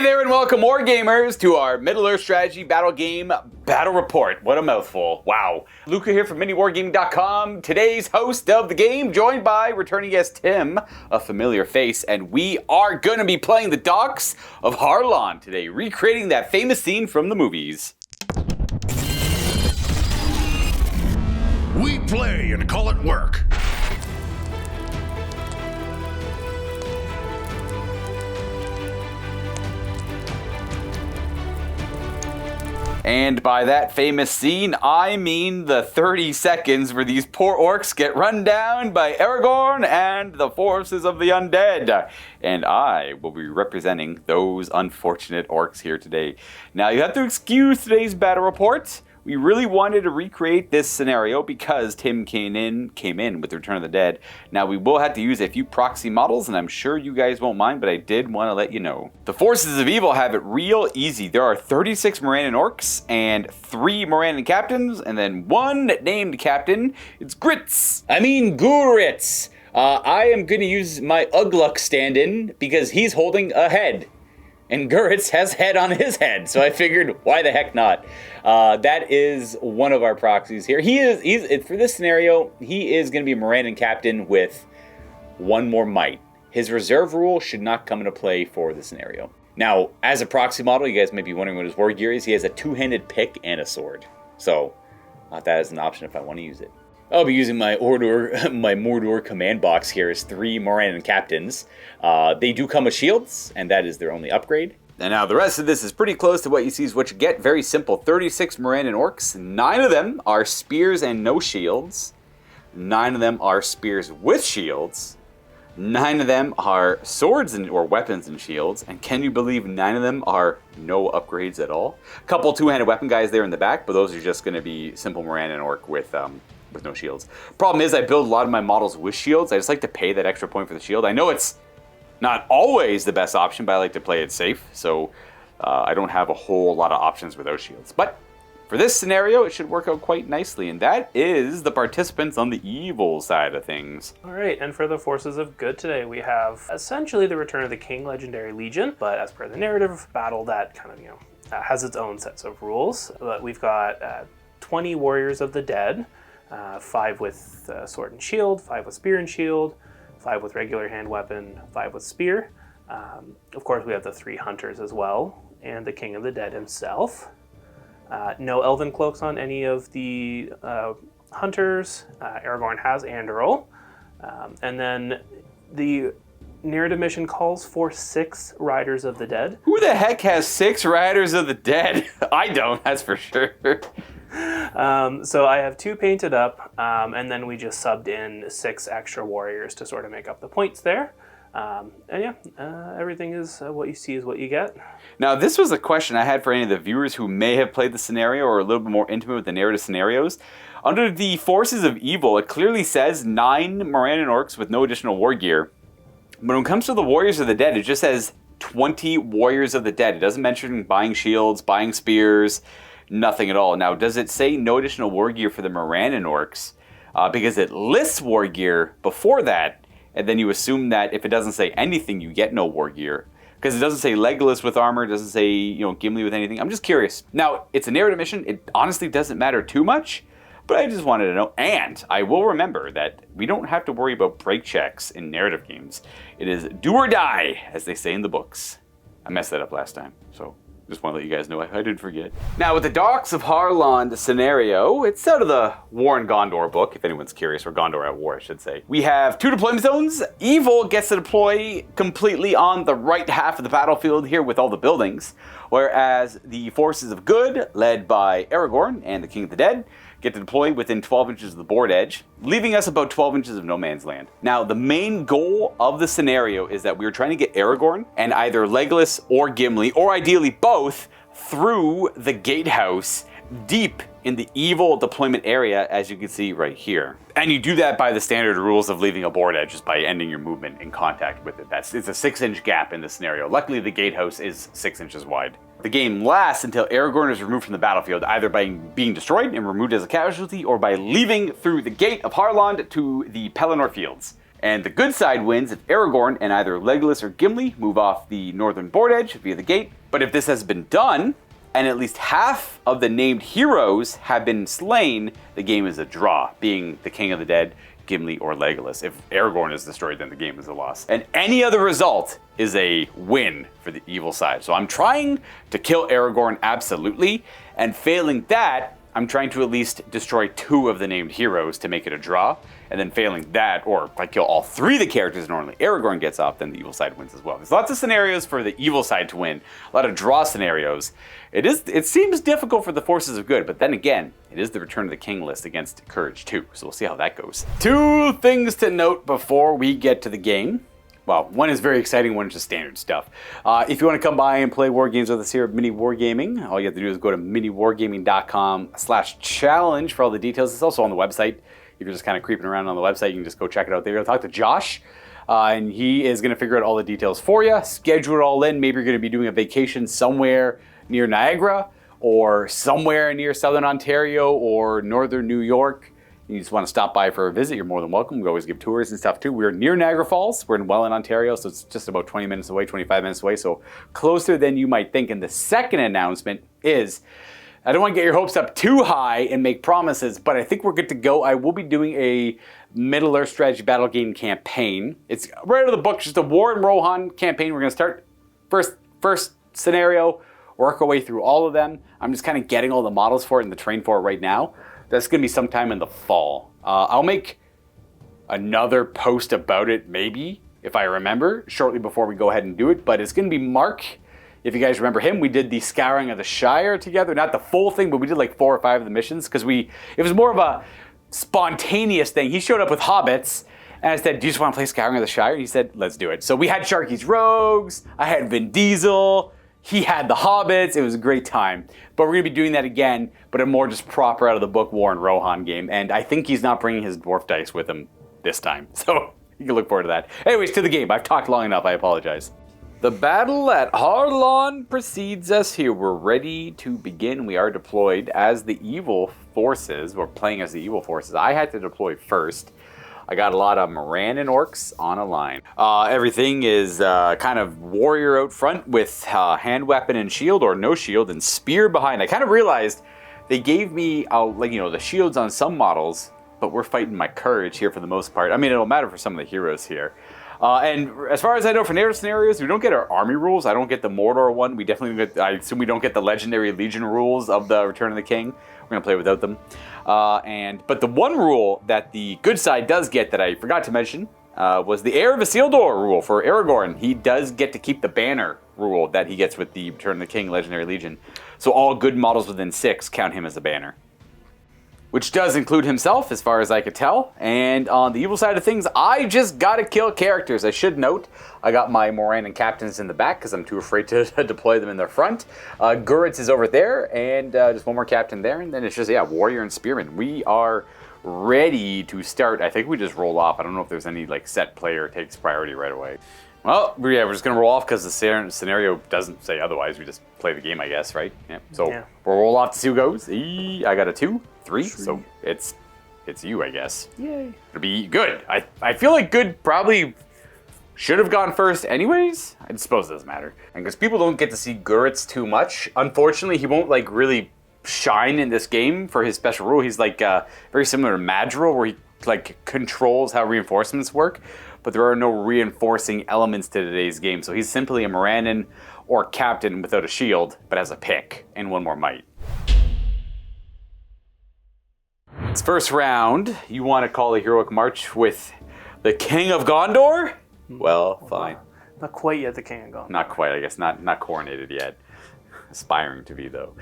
Hey there and welcome Wargamers to our Middle-earth strategy battle game battle report. What a mouthful. Wow. Luca here from MiniWarGaming.com, today's host of the game, joined by returning guest Tim, a familiar face, and we are going to be playing the docks of Harlond today, recreating that famous scene from the movies. We play and call it work. And by that famous scene, I mean the 30 seconds where these poor orcs get run down by Aragorn and the forces of the undead. And I will be representing those unfortunate orcs here today. Now, you have to excuse today's battle report. We really wanted to recreate this scenario because Tim came in with Return of the Dead. Now, we will have to use a few proxy models, and I'm sure you guys won't mind, but I did want to let you know. The forces of evil have it real easy. There are 36 Morannon Orcs and 3 Morannon captains, and then 1 named captain. It's Gritz. Guritz. I am going to use my Ugluk stand-in because he's holding a head. And Guritz has head on his head, so I figured, why the heck not? That is one of our proxies here. He's for this scenario, he is going to be a Morannon captain with 1 more might. His reserve rule should not come into play for the scenario. Now, as a proxy model, you guys may be wondering what his war gear is. He has a 2-handed pick and a sword. So, that is an option if I want to use it. I'll be using my Mordor command box here as 3 Morannon captains. They do come with shields, and that is their only upgrade. And now the rest of this is pretty close to what you see is what you get. Very simple. 36 Morannon Orcs. 9 of them are spears and no shields. 9 of them are spears with shields. 9 of them are swords or weapons and shields. And can you believe 9 of them are no upgrades at all? A couple 2-handed weapon guys there in the back, but those are just going to be simple Morannon Orc with no shields. Problem is, I build a lot of my models with shields. I just like to pay that extra point for the shield. I know it's not always the best option, but I like to play it safe. So I don't have a whole lot of options without shields. But for this scenario, it should work out quite nicely. And that is the participants on the evil side of things. All right, and for the forces of good today, we have essentially the Return of the King Legendary Legion. But as per the narrative battle, that kind of, has its own sets of rules. But we've got 20 Warriors of the Dead. 5 with sword and shield, 5 with spear and shield, 5 with regular hand weapon, 5 with spear. Of course, we have the 3 hunters as well, and the King of the Dead himself. No elven cloaks on any of the hunters. Aragorn has Andoril. And then the narrative mission calls for 6 Riders of the Dead. Who the heck has 6 Riders of the Dead? I don't, that's for sure. So I have 2 painted up, and then we just subbed in 6 extra warriors to sort of make up the points there. Everything is what you see is what you get. Now, this was a question I had for any of the viewers who may have played the scenario or a little bit more intimate with the narrative scenarios. Under the Forces of Evil, it clearly says 9 Morannon Orcs with no additional war gear. But when it comes to the Warriors of the Dead, it just says 20 Warriors of the Dead. It doesn't mention buying shields, buying spears, nothing at all. Now, does it say no additional war gear for the Morannon Orcs? Because it lists war gear before that, and then you assume that if it doesn't say anything, you get no war gear. Because it doesn't say Legolas with armor, it doesn't say, Gimli with anything. I'm just curious. Now, it's a narrative mission. It honestly doesn't matter too much, but I just wanted to know. And I will remember that we don't have to worry about break checks in narrative games. It is do or die, as they say in the books. I messed that up last time, so just want to let you guys know I didn't forget. Now, with the Docks of Harlond scenario, it's out of the War in Gondor book, if anyone's curious, or Gondor at War, I should say. We have 2 deployment zones. Evil gets to deploy completely on the right half of the battlefield here with all the buildings, whereas the forces of good, led by Aragorn and the King of the Dead, get to deploy within 12 inches of the board edge, leaving us about 12 inches of no man's land. Now, the main goal of the scenario is that we're trying to get Aragorn and either Legolas or Gimli, or ideally both, through the gatehouse deep in the evil deployment area, as you can see right here. And you do that by the standard rules of leaving a board edge, just by ending your movement in contact with it. It's a 6-inch gap in the scenario. Luckily, the gatehouse is 6 inches wide. The game lasts until Aragorn is removed from the battlefield, either by being destroyed and removed as a casualty, or by leaving through the gate of Harlond to the Pelennor Fields. And the good side wins if Aragorn and either Legolas or Gimli move off the northern board edge via the gate. But if this has been done, and at least half of the named heroes have been slain, the game is a draw, being the King of the Dead, Gimli, or Legolas. If Aragorn is destroyed, then the game is a loss. And any other result is a win for the evil side. So I'm trying to kill Aragorn absolutely, and failing that, I'm trying to at least destroy 2 of the named heroes to make it a draw, and then failing that, or if I kill all 3 of the characters normally Aragorn gets off, then the evil side wins as well. There's lots of scenarios for the evil side to win, a lot of draw scenarios. It seems difficult for the forces of good, but then again, it is the Return of the King list against Courage 2, so we'll see how that goes. 2 things to note before we get to the game. Well, one is very exciting, one is just standard stuff. If you want to come by and play war games with us here at MiniWarGaming, all you have to do is go to miniwargaming.com/challenge for all the details. It's also on the website. If you're just kind of creeping around on the website, you can just go check it out there. You'll talk to Josh, and he is going to figure out all the details for you, schedule it all in. Maybe you're going to be doing a vacation somewhere near Niagara, or somewhere near Southern Ontario, or Northern New York. You just want to stop by for a visit, you're more than welcome. We always give tours and stuff too. We're near Niagara Falls. We're in Welland, Ontario, so it's just about 20 minutes away, 25 minutes away, so closer than you might think. And the second announcement is, I don't want to get your hopes up too high and make promises, but I think we're good to go. I will be doing a Middle-earth strategy battle game campaign. It's right out of the book, just a War and Rohan campaign. We're going to start first scenario, work our way through all of them. I'm just kind of getting all the models for it and the terrain for it right now. That's going to be sometime in the fall. I'll make another post about it, maybe, if I remember, shortly before we go ahead and do it. But it's going to be Mark. If you guys remember him, we did the Scouring of the Shire together. Not the full thing, but we did like 4 or 5 of the missions. Because it was more of a spontaneous thing. He showed up with hobbits. And I said, do you just want to play Scouring of the Shire? And he said, let's do it. So we had Sharky's Rogues. I had Vin Diesel. He had the hobbits. It was a great time. But we're going to be doing that again, but a more just proper out of the book War and Rohan game. And I think he's not bringing his dwarf dice with him this time. So you can look forward to that. Anyways, to the game. I've talked long enough. I apologize. The battle at Harlond precedes us here. We're ready to begin. We are deployed as the evil forces. We're playing as the evil forces. I had to deploy first. I got a lot of Morannon Orcs on a line. Everything is kind of warrior out front with hand weapon and shield, or no shield, and spear behind. I kind of realized they gave me the shields on some models, but we're fighting my courage here for the most part. I mean, it'll matter for some of the heroes here. And as far as I know, for narrative scenarios, we don't get our army rules. I don't get the Mordor one. We definitely get, I assume we don't get the Legendary Legion rules of the Return of the King. We're going to play without them. But the one rule that the good side does get that I forgot to mention was the Heir of Isildur rule for Aragorn. He does get to keep the banner rule that he gets with the Return of the King Legendary Legion. So all good models within 6 count him as a banner. Which does include himself, as far as I could tell. And on the evil side of things, I just gotta kill characters. I should note, I got my Morannon captains in the back because I'm too afraid to deploy them in the front. Guritz is over there, and just one more captain there. And then it's just, warrior and spearman. We are ready to start. I think we just roll off. I don't know if there's any set player takes priority right away. Well, we're just going to roll off because the scenario doesn't say otherwise. We just play the game, I guess, right? Yeah. So we'll roll off to see who goes. I got a 2, 3, so it's you, I guess. Yay. It'll be good. I feel like good probably should have gone first anyways. I suppose it doesn't matter. And because people don't get to see Guritz too much, unfortunately, he won't really shine in this game for his special rule. He's very similar to Madrigal, where he controls how reinforcements work. But there are no reinforcing elements to today's game. So he's simply a Morannon or captain without a shield, but has a pick and 1 more might. This first round, you want to call a heroic march with the King of Gondor? Well, fine. Not quite yet the King of Gondor. Not quite, I guess. Not coronated yet. Aspiring to be, though.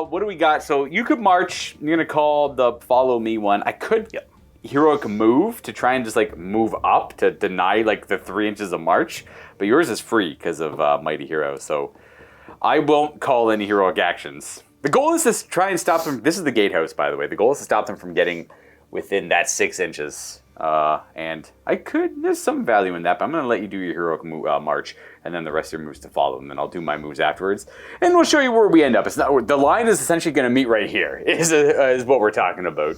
What do we got? So you could march. You're going to call the Follow Me one. I could... Yep. Heroic move to try and just move up to deny the 3 inches of march, but yours is free because of Mighty Hero, so I won't call any heroic actions. The goal is to try and stop them. This is the gatehouse, by the way. The goal is to stop them from getting within that 6 inches, and there's some value in that, but I'm going to let you do your heroic march, and then the rest of your moves to follow them, and I'll do my moves afterwards, and we'll show you where we end up. The line is essentially going to meet right here, is what we're talking about.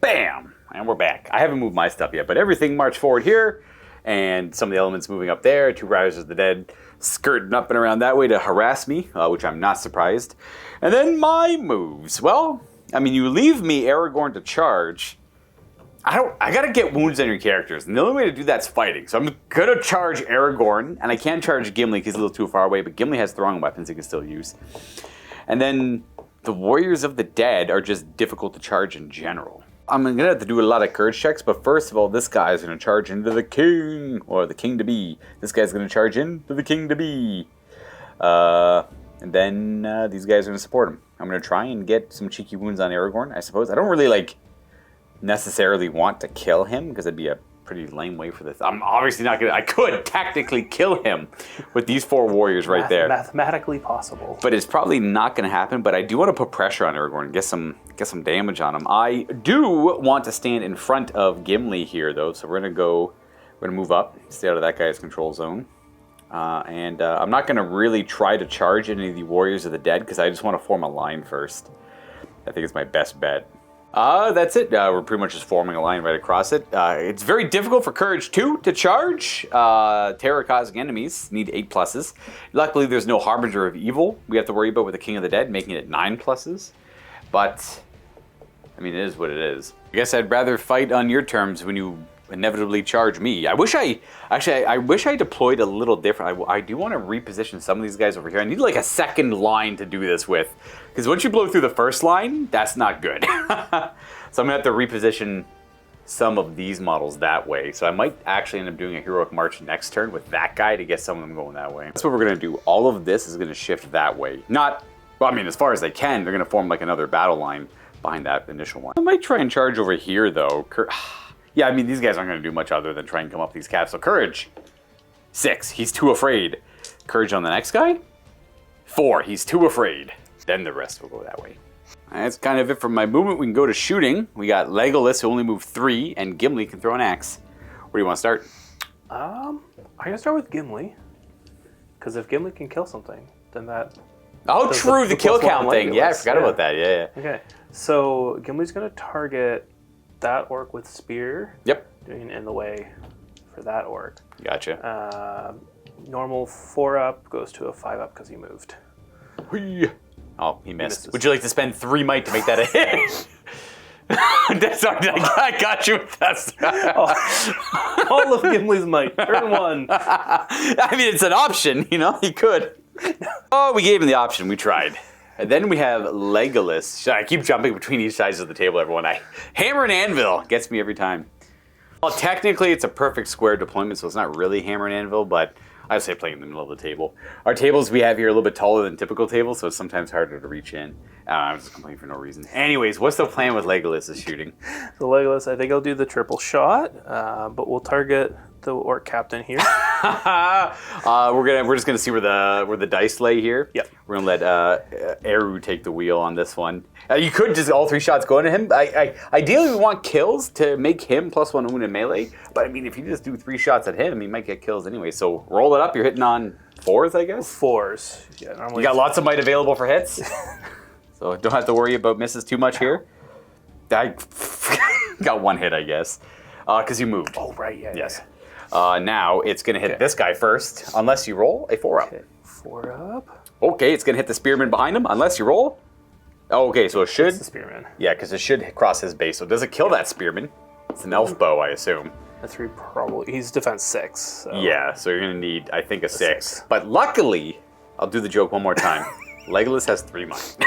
Bam! And we're back. I haven't moved my stuff yet, but everything marched forward here, and some of the elements moving up there. 2 Riders of the Dead skirting up and around that way to harass me, which I'm not surprised. And then my moves. Well, I mean, you leave me Aragorn to charge. I gotta get wounds on your characters, and the only way to do that's fighting. So I'm gonna charge Aragorn, and I can't charge Gimli because he's a little too far away, but Gimli has throwing weapons he can still use. And then the Warriors of the Dead are just difficult to charge in general. I'm gonna have to do a lot of courage checks, but first of all, this guy's gonna charge into the king, or the king to be. This guy's gonna charge into the king to be. And then these guys are gonna support him. I'm gonna try and get some cheeky wounds on Aragorn, I suppose. I don't really necessarily want to kill him because it'd be a pretty lame way for this. I'm obviously not gonna. I could technically kill him with these 4 warriors right there. Mathematically possible, but it's probably not gonna happen. But I do want to put pressure on Aragorn and get some damage on him. I do want to stand in front of Gimli here though, so we're gonna move up, stay out of that guy's control zone. And I'm not gonna really try to charge any of the Warriors of the Dead because I just want to form a line first. I think it's my best bet. That's it. We're pretty much just forming a line right across it. It's very difficult for Courage 2 to charge. Terror-causing enemies need 8 pluses. Luckily, there's no Harbinger of Evil we have to worry about with the King of the Dead, making it 9 pluses. But, I mean, it is what it is. I guess I'd rather fight on your terms when you inevitably charge me. I wish I deployed a little different. I do want to reposition some of these guys over here. I need like a second line to do this with, because once you blow through the first line, that's not good. So I'm gonna have to reposition some of these models that way. So I might actually end up doing a heroic march next turn with that guy to get some of them going that way. That's what we're gonna do. All of this is gonna shift that way. Not, well, I mean, as far as they can, they're gonna form like another battle line behind that initial one. I might try and charge over here though. Yeah, I mean, these guys aren't going to do much other than try and come up these caps. So Courage, 6. He's too afraid. Courage on the next guy, 4. He's too afraid. Then the rest will go that way. That's kind of it for my movement. We can go to shooting. We got Legolas, who only moved 3, and Gimli can throw an axe. Where do you want to start? I'm going to start with Gimli. Because if Gimli can kill something, then that... Oh, true, the kill count thing. Yeah, I forgot about that. Yeah. Okay, so Gimli's going to target that orc with spear. Yep. Doing in the way for that orc. Gotcha. Normal 4-up goes to a 5-up because he moved. Oh, he missed. Would you like to spend 3 might to make that a hit? Sorry, I got you with that. All of Gimli's might. Turn 1. I mean, it's an option, you know? He could. Oh, we gave him the option. We tried. And then we have Legolas. I keep jumping between each sides of the table, everyone. Hammer and anvil gets me every time. Well, technically, it's a perfect square deployment, so it's not really hammer and anvil, but I say playing in the middle of the table. Our tables we have here are a little bit taller than typical tables, so it's sometimes harder to reach in. I'm just complaining for no reason. Anyways, what's the plan with Legolas' shooting? So Legolas, I think I'll do the triple shot, but we'll target the orc captain here. We're just gonna see where the dice lay here. Yep. We're gonna let Eru take the wheel on this one. You could just all 3 shots go into him. Ideally, we want kills to make him +1 wound in melee. But I mean, if you just do 3 shots at him, he might get kills anyway. So roll it up. You're hitting on 4s, I guess. 4s. Yeah. Normally you got lots of might available for hits, so don't have to worry about misses too much here. I got 1 hit, I guess, because you moved. Oh right, yeah. Yes. Now it's going to hit this guy first, unless you roll a 4-up. Okay. 4-up. Okay, it's going to hit the spearman behind him, unless you roll. Oh, okay, so it should. It's the spearman. Yeah, because it should cross his base. So does it kill that spearman? It's an elf bow, I assume. A 3 probably. He's defense 6. So. Yeah, so you're going to need, I think, a 6. But luckily, I'll do the joke one more time. Legolas has 3 might.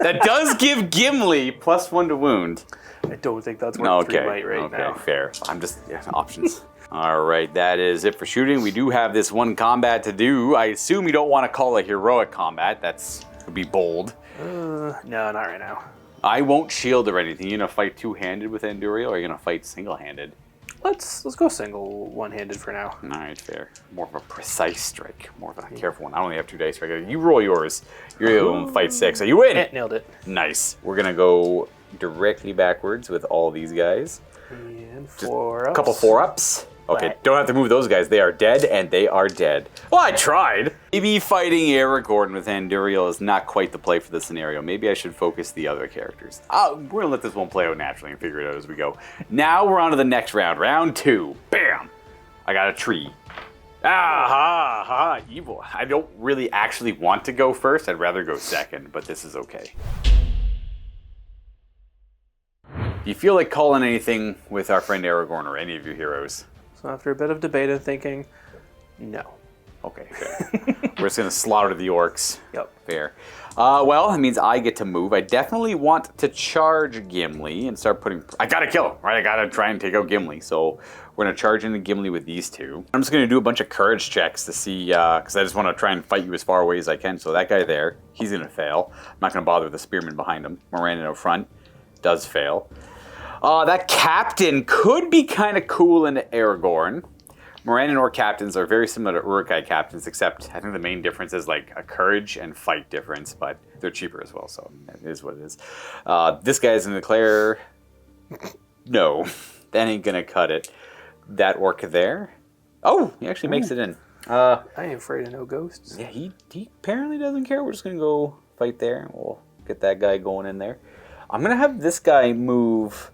That does give Gimli +1 to wound. I don't think that's worth 3 might right now. Okay, fair. I'm just, options. All right, that is it for shooting. We do have this one combat to do. I assume you don't want to call it heroic combat. Would be bold. No, not right now. I won't shield or anything. You gonna fight 2-handed with Anduriel, or are you gonna fight single-handed? Let's go single one-handed for now. All right, fair. More of a precise strike. More of a careful one. I only have 2 dice right. You roll yours. You're able to fight 6. So you win. Nailed it. Nice. We're gonna go directly backwards with all these guys. And 4-ups. A couple 4-ups. Okay, But- don't have to move those guys. They are dead, and they are dead. Well, I tried. Maybe fighting Aragorn with Anduriel is not quite the play for this scenario. Maybe I should focus the other characters. We're going to let this one play out naturally and figure it out as we go. Now we're on to the next round. Round 2. Bam! I got a tree. Evil. I don't really actually want to go first. I'd rather go second, but this is okay. Do you feel like calling anything with our friend Aragorn or any of your heroes? So after a bit of debate and thinking, no. Okay, fair. We're just going to slaughter the orcs. Yep. Fair. Well, it means I get to move. I definitely want to charge Gimli and start putting... I got to kill him, right? I got to try and take out Gimli. So we're going to charge into Gimli with these two. I'm just going to do a bunch of courage checks to see... Because I just want to try and fight you as far away as I can. So that guy there, he's going to fail. I'm not going to bother with the spearman behind him. Morannon out front does fail. That captain could be kind of cool in Aragorn. Morannon Orc captains are very similar to Uruk-hai captains, except I think the main difference is like a courage and fight difference, but they're cheaper as well, so it is what it is. This guy is going to declare... No, that ain't going to cut it. That orc there... Oh, he actually makes it in. I ain't afraid of no ghosts. Yeah, he apparently doesn't care. We're just going to go fight there. We'll get that guy going in there. I'm going to have this guy move...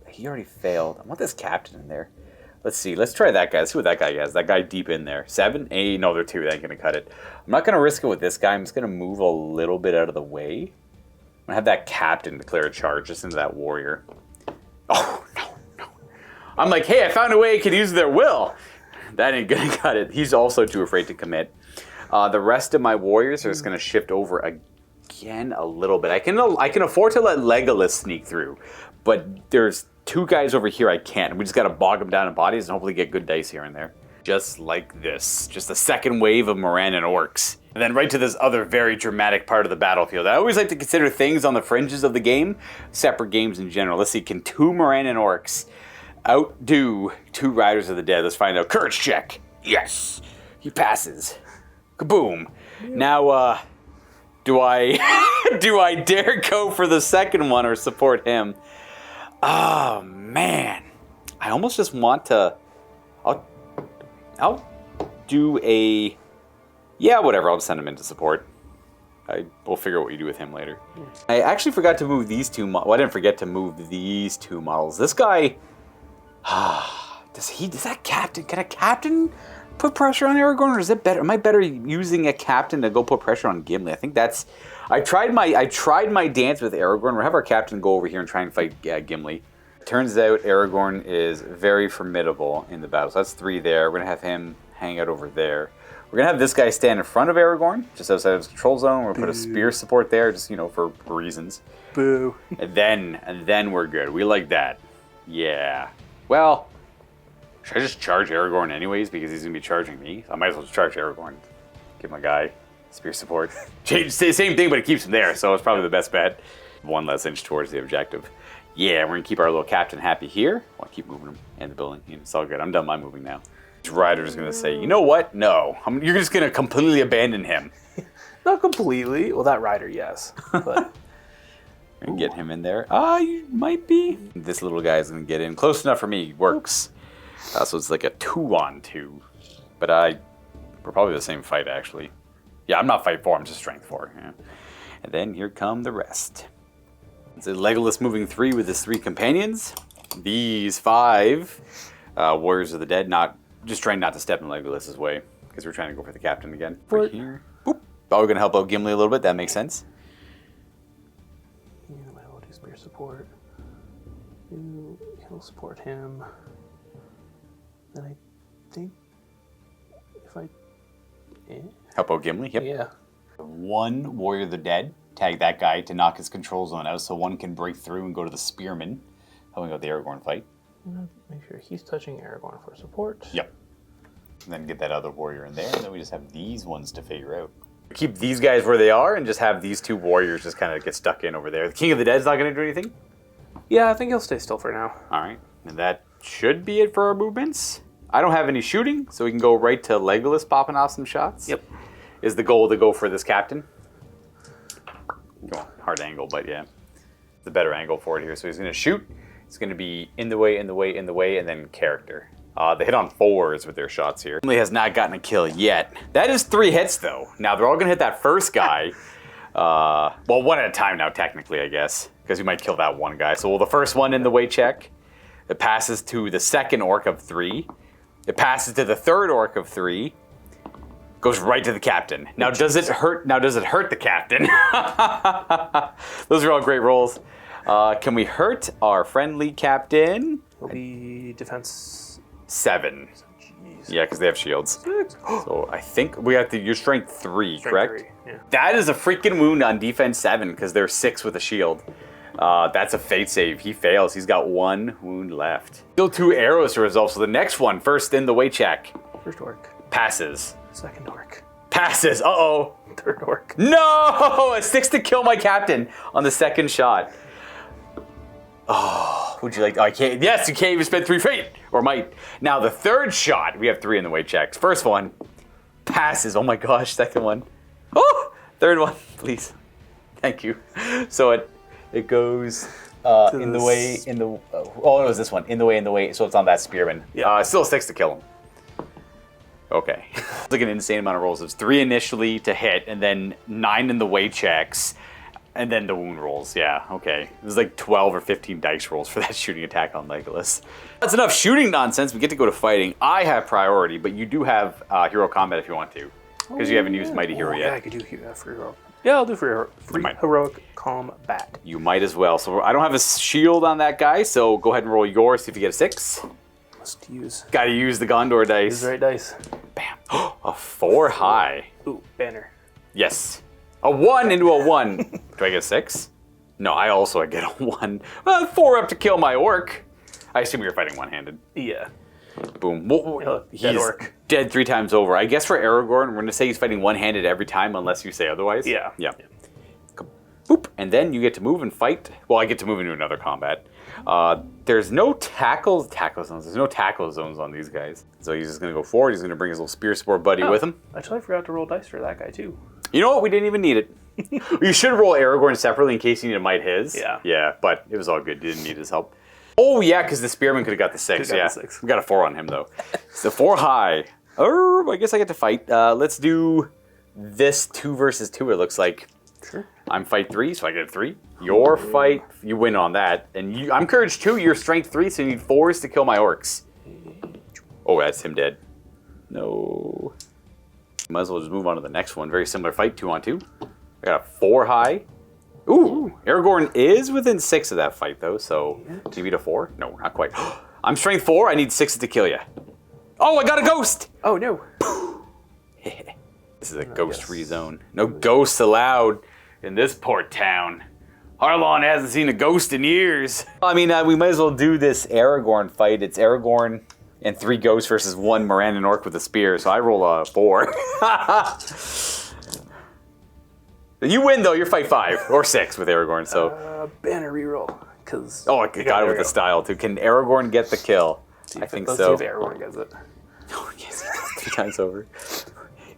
He already failed. I want this captain in there. Let's see. Let's try that guy. Let's see what that guy has. That guy deep in there. 7? 8? No, they're 2. They ain't going to cut it. I'm not going to risk it with this guy. I'm just going to move a little bit out of the way. I'm going to have that captain declare a charge just into that warrior. Oh, no. I'm like, hey, I found a way I could use their will. That ain't going to cut it. He's also too afraid to commit. The rest of my warriors are just going to shift over again a little bit. I can afford to let Legolas sneak through. But there's 2 guys over here I can't. We just got to bog them down in bodies and hopefully get good dice here and there. Just like this. Just a second wave of Morannon Orcs. And then right to this other very dramatic part of the battlefield. I always like to consider things on the fringes of the game separate games in general. Let's see. Can 2 Morannon Orcs outdo 2 Riders of the Dead? Let's find out. Courage check. Yes. He passes. Kaboom. Now, do I dare go for the second one or support him? Oh, man. I almost just want to... I'll do a... Yeah, whatever. I'll just send him in to support. We'll figure out what you do with him later. I actually forgot to move these 2... Well, I didn't forget to move these 2 models. This guy... Does that captain... Can a captain put pressure on Aragorn, or is it better? Am I better using a captain to go put pressure on Gimli? I think that's... I tried my dance with Aragorn. We'll have our captain go over here and try and fight Gimli. Turns out Aragorn is very formidable in the battle. So that's 3 there. We're going to have him hang out over there. We're going to have this guy stand in front of Aragorn, just outside of his control zone. We'll put a spear support there, just, for reasons. Boo. And then we're good. We like that. Yeah. Well, should I just charge Aragorn anyways, because he's going to be charging me? I might as well just charge Aragorn. Give my guy spear support. Change the same thing, but it keeps him there, so it's probably the best bet. 1 less inch towards the objective. Yeah, we're going to keep our little captain happy here. I'll keep moving him in the building. It's all good. I'm done my moving now. This rider's going to say, you know what? No. You're just going to completely abandon him. Not completely. Well, that rider, yes. But and get him in there. You might be. This little guy's going to get in. Close enough for me. Works. So it's like a 2-on-2. But we're probably the same fight, actually. Yeah, I'm not fight 4. I'm just strength 4. Yeah. And then here come the rest. It's a Legolas moving 3 with his 3 companions. These 5 Warriors of the Dead, just trying not to step in Legolas's way, because we're trying to go for the captain again. Right here. Boop. Oh, we're going to help out Gimli a little bit. That makes sense. I will do spear support. He'll support him. Then I think if I... Help out Gimli? Yep. Yeah. 1 Warrior of the Dead. Tag that guy to knock his control zone out so 1 can break through and go to the spearman. Helping out the Aragorn fight. Make sure he's touching Aragorn for support. Yep. And then get that other warrior in there, and then we just have these ones to figure out. Keep these guys where they are and just have these 2 warriors just kind of get stuck in over there. The King of the Dead's not going to do anything? Yeah, I think he'll stay still for now. Alright. And that should be it for our movements. I don't have any shooting, so we can go right to Legolas popping off some shots. Yep. Is the goal to go for this captain? Hard angle, but yeah. The better angle for it here. So he's going to shoot. It's going to be in the way, in the way, in the way, and then character. They hit on 4s with their shots here. Gimli has not gotten a kill yet. That is 3 hits, though. Now, they're all going to hit that first guy. Well, one at a time now, technically, I guess. Because we might kill that one guy. So, the first one in the way check. It passes to the second orc of 3. It passes to the third orc of 3. Goes right to the captain. Now, does it hurt? Now, does it hurt the captain? Those are all great rolls. Can we hurt our friendly captain? Will be defense 7. Jeez. Yeah, because they have shields. 6. So I think we have to use strength 3, correct? 3, yeah. That is a freaking wound on defense 7 because they're 6 with a shield. That's a fate save. He fails. He's got 1 wound left. Still 2 arrows to resolve. So the next one, first in the way check. First orc. Passes. Second orc. Passes. Uh-oh. Third orc. No! A 6 to kill my captain on the second shot. Oh, would you like? Oh, I can't. Yes, you can't even spend 3 fate or might. Now the third shot, we have 3 in the way checks. First one passes. Oh my gosh, second one. Oh, third one, please. Thank you. So it goes in the way in the. Oh, it was this one in the way. So it's on that spearman. Yeah. Still 6 to kill him. Okay. It's like an insane amount of rolls. It's 3 initially to hit, and then 9 in the way checks. And then the wound rolls, yeah, okay. It was like 12 or 15 dice rolls for that shooting attack on Legolas. That's enough shooting nonsense. We get to go to fighting. I have priority, but you do have hero combat if you want to. Because you haven't used Mighty Hero yet. Yeah, I could do free heroic. Yeah, I'll do free heroic combat. You might as well. So I don't have a shield on that guy, so go ahead and roll yours, see if you get a 6. Must use. Gotta use the Gondor dice. Use the right dice. Bam. A 4 high. Ooh, banner. Yes. A 1 into a 1. Do I get a 6? No, I also get a 1. 4 up to kill my orc. I assume you're fighting one-handed. Yeah. Boom. He's orc. Dead 3 times over. I guess for Aragorn, we're going to say he's fighting one-handed every time unless you say otherwise. Yeah. Boop. And then you get to move and fight. Well, I get to move into another combat. There's no tackle zones. There's no tackle zones on these guys. So he's just going to go forward. He's going to bring his little spear sport buddy with him. Actually, I forgot to roll dice for that guy, too. You know what? We didn't even need it. You should roll Aragorn separately in case you need to might his. Yeah. Yeah, but it was all good. You didn't need his help. Oh, yeah, because the spearman could have got the 6. Yeah. We got a 4 on him, though. So 4 high. I guess I get to fight. Let's do this 2 versus 2, it looks like. Sure. I'm fight 3, so I get a 3. Your fight, you win on that. And I'm courage 2, you're strength 3, so you need 4s to kill my orcs. Oh, that's him dead. No. Might as well just move on to the next one. Very similar fight, 2 on 2. I got a 4 high. Ooh, Aragorn is within 6 of that fight, though, so do you beat a 4? No, not quite. I'm strength 4, I need 6 to kill you. Oh, I got a ghost! Oh, no. This is a ghost-free zone. No ghosts allowed in this port town. Harlond hasn't seen a ghost in years. I mean, we might as well do this Aragorn fight. It's Aragorn and 3 ghosts versus 1 Morannon Orc with a spear, so I roll a 4. You win, though. You're fight 5 or 6 with Aragorn, so... Banner reroll, because... Oh, I got it with the style, too. Can Aragorn get the kill? I think so. Let's see if Aragorn gets it. Oh, yes, 3 times over.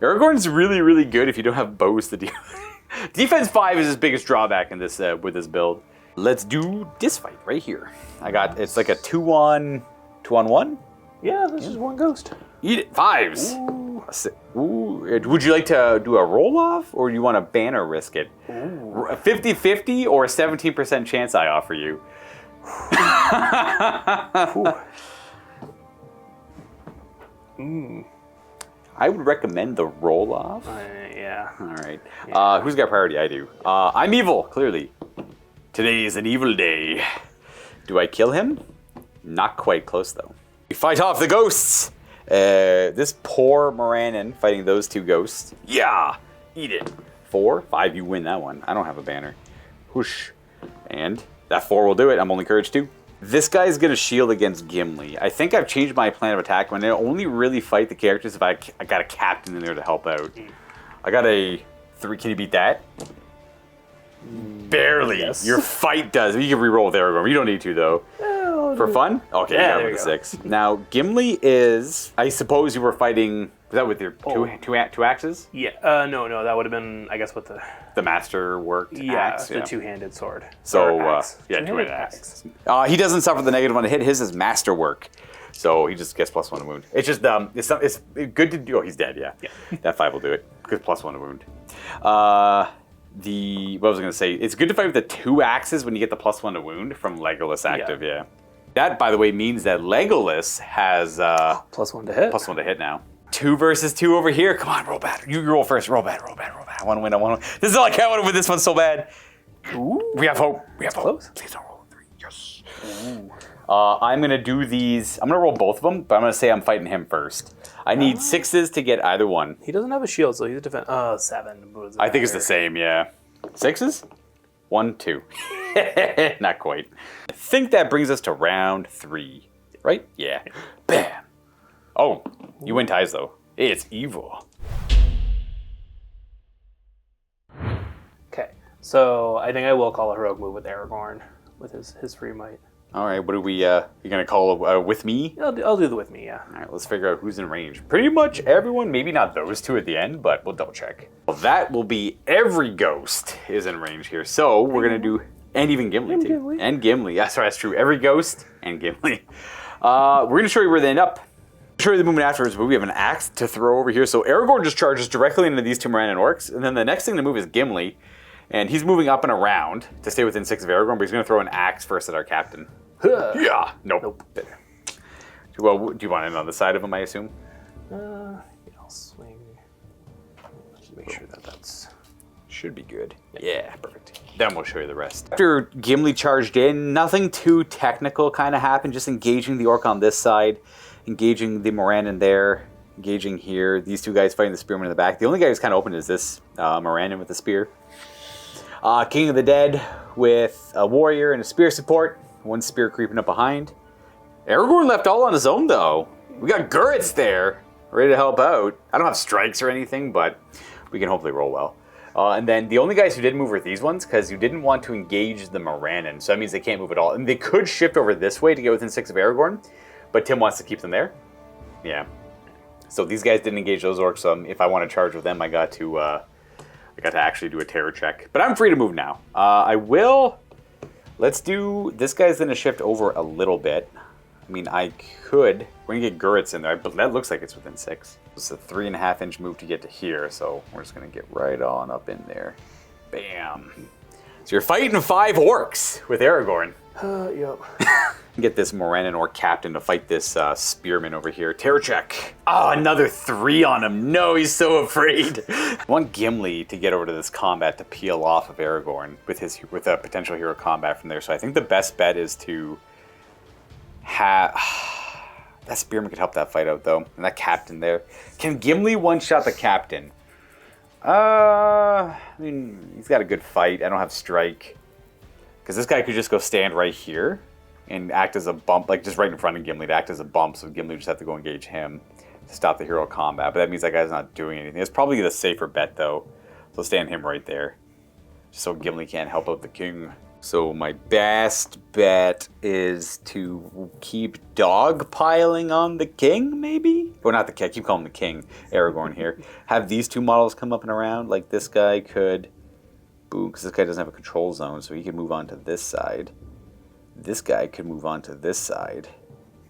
Aragorn's really, really good if you don't have bows to deal with. Defense 5 is his biggest drawback in this with this build. Let's do this fight right here. It's like a 2-on-1? Yeah, this is 1 ghost. Eat it. 5s. Ooh. Would you like to do a roll-off, or do you want to banner risk it? Ooh. A 50-50 or a 17% chance I offer you? I would recommend the roll-off. Yeah. All right. Yeah. Who's got priority? I do. I'm evil, clearly. Today is an evil day. Do I kill him? Not quite close, though. We fight off the ghosts. This poor Morannon fighting those 2 ghosts. Yeah! Eat it. 4, 5, you win that one. I don't have a banner. Whoosh. And that 4 will do it. I'm only courage 2. This guy's going to shield against Gimli. I think I've changed my plan of attack. When I only really fight the characters if I got a captain in there to help out. I got a 3. Can you beat that? Barely. Yes. Your fight does. You can reroll with Aragorn. You don't need to, though. For fun? Okay, yeah, with a 6. Now, Gimli is... I suppose you were fighting Was that with your two axes? Yeah. No, that would have been, I guess, with the masterwork axe. The two-handed sword. So two-handed two-handed axe. He doesn't suffer the negative on a hit. His is masterwork, so he just gets +1 to wound. It's just it's good to do. Oh, he's dead. Yeah. That 5 will do it. Good +1 to wound. What was I going to say? It's good to fight with the 2 axes when you get the +1 to wound from Legolas active. Yeah. That, by the way, means that Legolas has +1 to hit. +1 to hit now. 2 versus 2 over here. Come on, roll bad. You roll first. Roll bad. I want to win. This is all I can. I want to win this one so bad. Ooh. We have hope. Close. Please don't roll a 3. Yes. I'm going to do these. I'm going to roll both of them, but I'm going to say I'm fighting him first. I need 6s to get either one. He doesn't have a shield, so he's a defense. 7. I think it's the same, yeah. 6s? 1, 2. Not quite. I think that brings us to round 3, right? Yeah. Bam. Oh, you win ties, though. It's evil. Okay, so I think I will call a heroic move with Aragorn with his free might. All right, what are we, you going to call with me? I'll do the with me, yeah. All right, let's figure out who's in range. Pretty much everyone, maybe not those 2 at the end, but we'll double check. Well, that will be every ghost is in range here. So we're going to do, and even Gimli, too. And Gimli, yeah, sorry, that's true. Every ghost and Gimli. We're going to show you where they end up. I'll show you the movement afterwards, but we have an axe to throw over here. So Aragorn just charges directly into these 2 Morannon Orcs, and then the next thing to move is Gimli. And he's moving up and around to stay within 6 of Aragorn, but he's going to throw an axe first at our captain. Yeah. Nope. Do you want it on the side of him, I assume? Yeah, I'll swing. Just make sure that's... Should be good. Yeah, perfect. Then we'll show you the rest. After Gimli charged in, nothing too technical kind of happened. Just engaging the orc on this side, engaging the Morannon there, engaging here. These 2 guys fighting the spearman in the back. The only guy who's kind of open is this Morannon with the spear. King of the Dead with a warrior and a spear support. 1 spear creeping up behind. Aragorn left all on his own, though. We got Gurits there, ready to help out. I don't have strikes or anything, but we can hopefully roll well. And then the only guys who didn't move were these ones, because you didn't want to engage the Morannon, so that means they can't move at all. And they could shift over this way to get within 6 of Aragorn, but Tim wants to keep them there. Yeah. So these guys didn't engage those orcs, so if I want to charge with them, I got to actually do a terror check. But I'm free to move now. I will... Let's do... This guy's going to shift over a little bit. I mean, I could... We're going to get Gurits in there, but that looks like it's within 6. It's a 3.5-inch move to get to here, so we're just going to get right on up in there. Bam. So you're fighting 5 orcs with Aragorn. Yep. Get this Morannon Orc captain to fight this spearman over here. Terror check. Oh, another 3 on him. No, he's so afraid. I want Gimli to get over to this combat to peel off of Aragorn with a potential hero combat from there. So I think the best bet is to have... That spearman could help that fight out, though. And that captain there. Can Gimli one-shot the captain? I mean, he's got a good fight. I don't have strike. Because this guy could just go stand right here and act as a bump, like just right in front of Gimli to act as a bump, so Gimli just have to go engage him to stop the hero combat. But that means that guy's not doing anything. It's probably the safer bet, though. So stand him right there, just so Gimli can't help out the king. So my best bet is to keep dogpiling on the king, maybe? Or not the king, I keep calling him the king, Aragorn here. Have these 2 models come up and around, like this guy could... Boom, because this guy doesn't have a control zone, so he can move on to this side. This guy could move on to this side.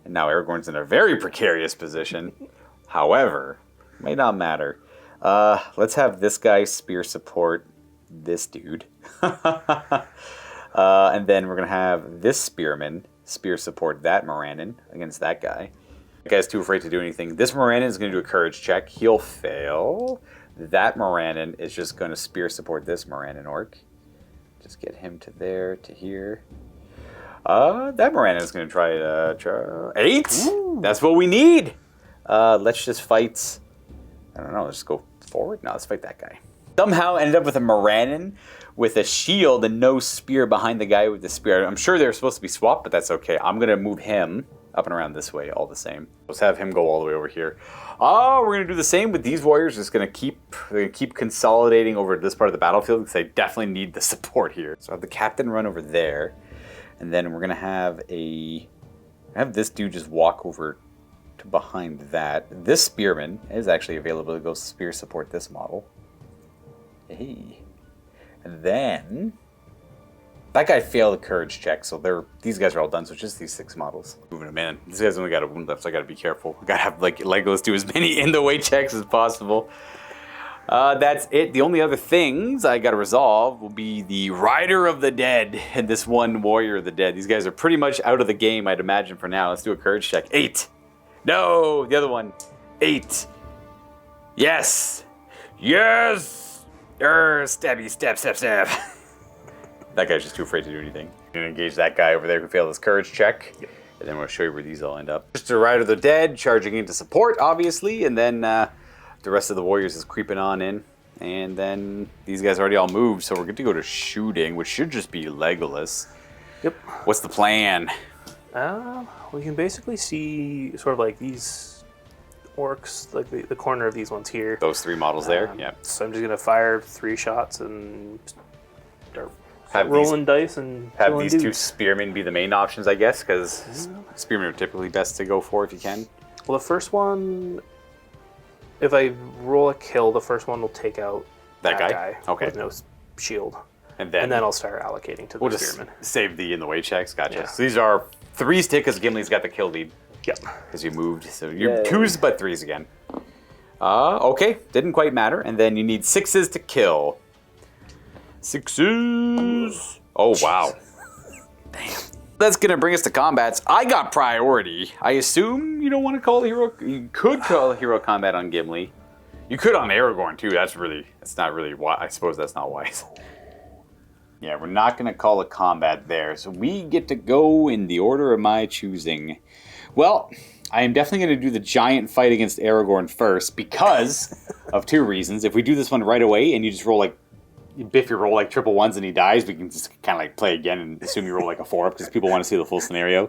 And now Aragorn's in a very precarious position. However, may not matter. Let's have this guy spear support this dude. And then we're going to have this spearman spear support that Morannon against that guy. That guy's too afraid to do anything. This Morannon is going to do a courage check. He'll fail. That Morannon is just going to spear support this Morannon Orc. Just get him to there, to here. That Morannon is going to try 8? Ooh. That's what we need. Let's just fight. I don't know. Let's just go forward. No, let's fight that guy. Somehow ended up with a Morannon with a shield and no spear behind the guy with the spear. I'm sure they're supposed to be swapped, but that's okay. I'm going to move him up and around this way all the same. Let's have him go all the way over here. Oh, we're going to do the same with these warriors. Just going to keep consolidating over this part of the battlefield because they definitely need the support here. So I have the captain run over there. And then we're going to have this dude just walk over behind that. This spearman is actually available to go spear support this model. Hey. And then that guy failed a courage check, so these guys are all done, so it's just these 6 models. Moving them in. These guys only got a wound left, so I gotta be careful. I gotta have like Legolas do as many in the way checks as possible. That's it. The only other things I gotta resolve will be the Rider of the Dead and this one Warrior of the Dead. These guys are pretty much out of the game, I'd imagine, for now. Let's do a courage check. 8. No, the other one. 8. Yes. Yes. Stabby, stab, stab, stab. That guy's just too afraid to do anything. I'm gonna engage that guy over there who failed his courage check. Yep. And then we'll show you where these all end up. Just the Rider of the Dead charging into support, obviously, and then the rest of the warriors is creeping on in. And then these guys already all moved, so we're good to go to shooting, which should just be Legolas. Yep. What's the plan? We can basically see sort of like these orcs, like the corner of these ones here. Those 3 models there? Yeah. So I'm just going to fire 3 shots and start Have rolling dice and have killing these dudes. 2 spearmen be the main options, I guess, because spearmen are typically best to go for if you can. Well, the first one, if I roll a kill, the first one will take out That guy? Okay. with no shield. And then I'll start allocating to the we'll just spearmen. save the in the way checks. Gotcha. Yeah. So these are 3s tick because Gimli's got the kill lead. Yep. Because you moved. So you're 2s but 3s again. Okay. Didn't quite matter. And then you need 6s to kill. 6s. Oh, wow. Damn. That's going to bring us to combats. I got priority. I assume you don't want to call hero... You could call hero combat on Gimli. You could on Aragorn, too. That's not really... I suppose that's not wise. Yeah, we're not going to call a combat there. So we get to go in the order of my choosing. Well, I am definitely going to do the giant fight against Aragorn first because of 2 reasons. If we do this one right away and you just roll like... If you roll like triple 1s and he dies, we can just kind of like play again and assume you roll like a 4 up because people want to see the full scenario.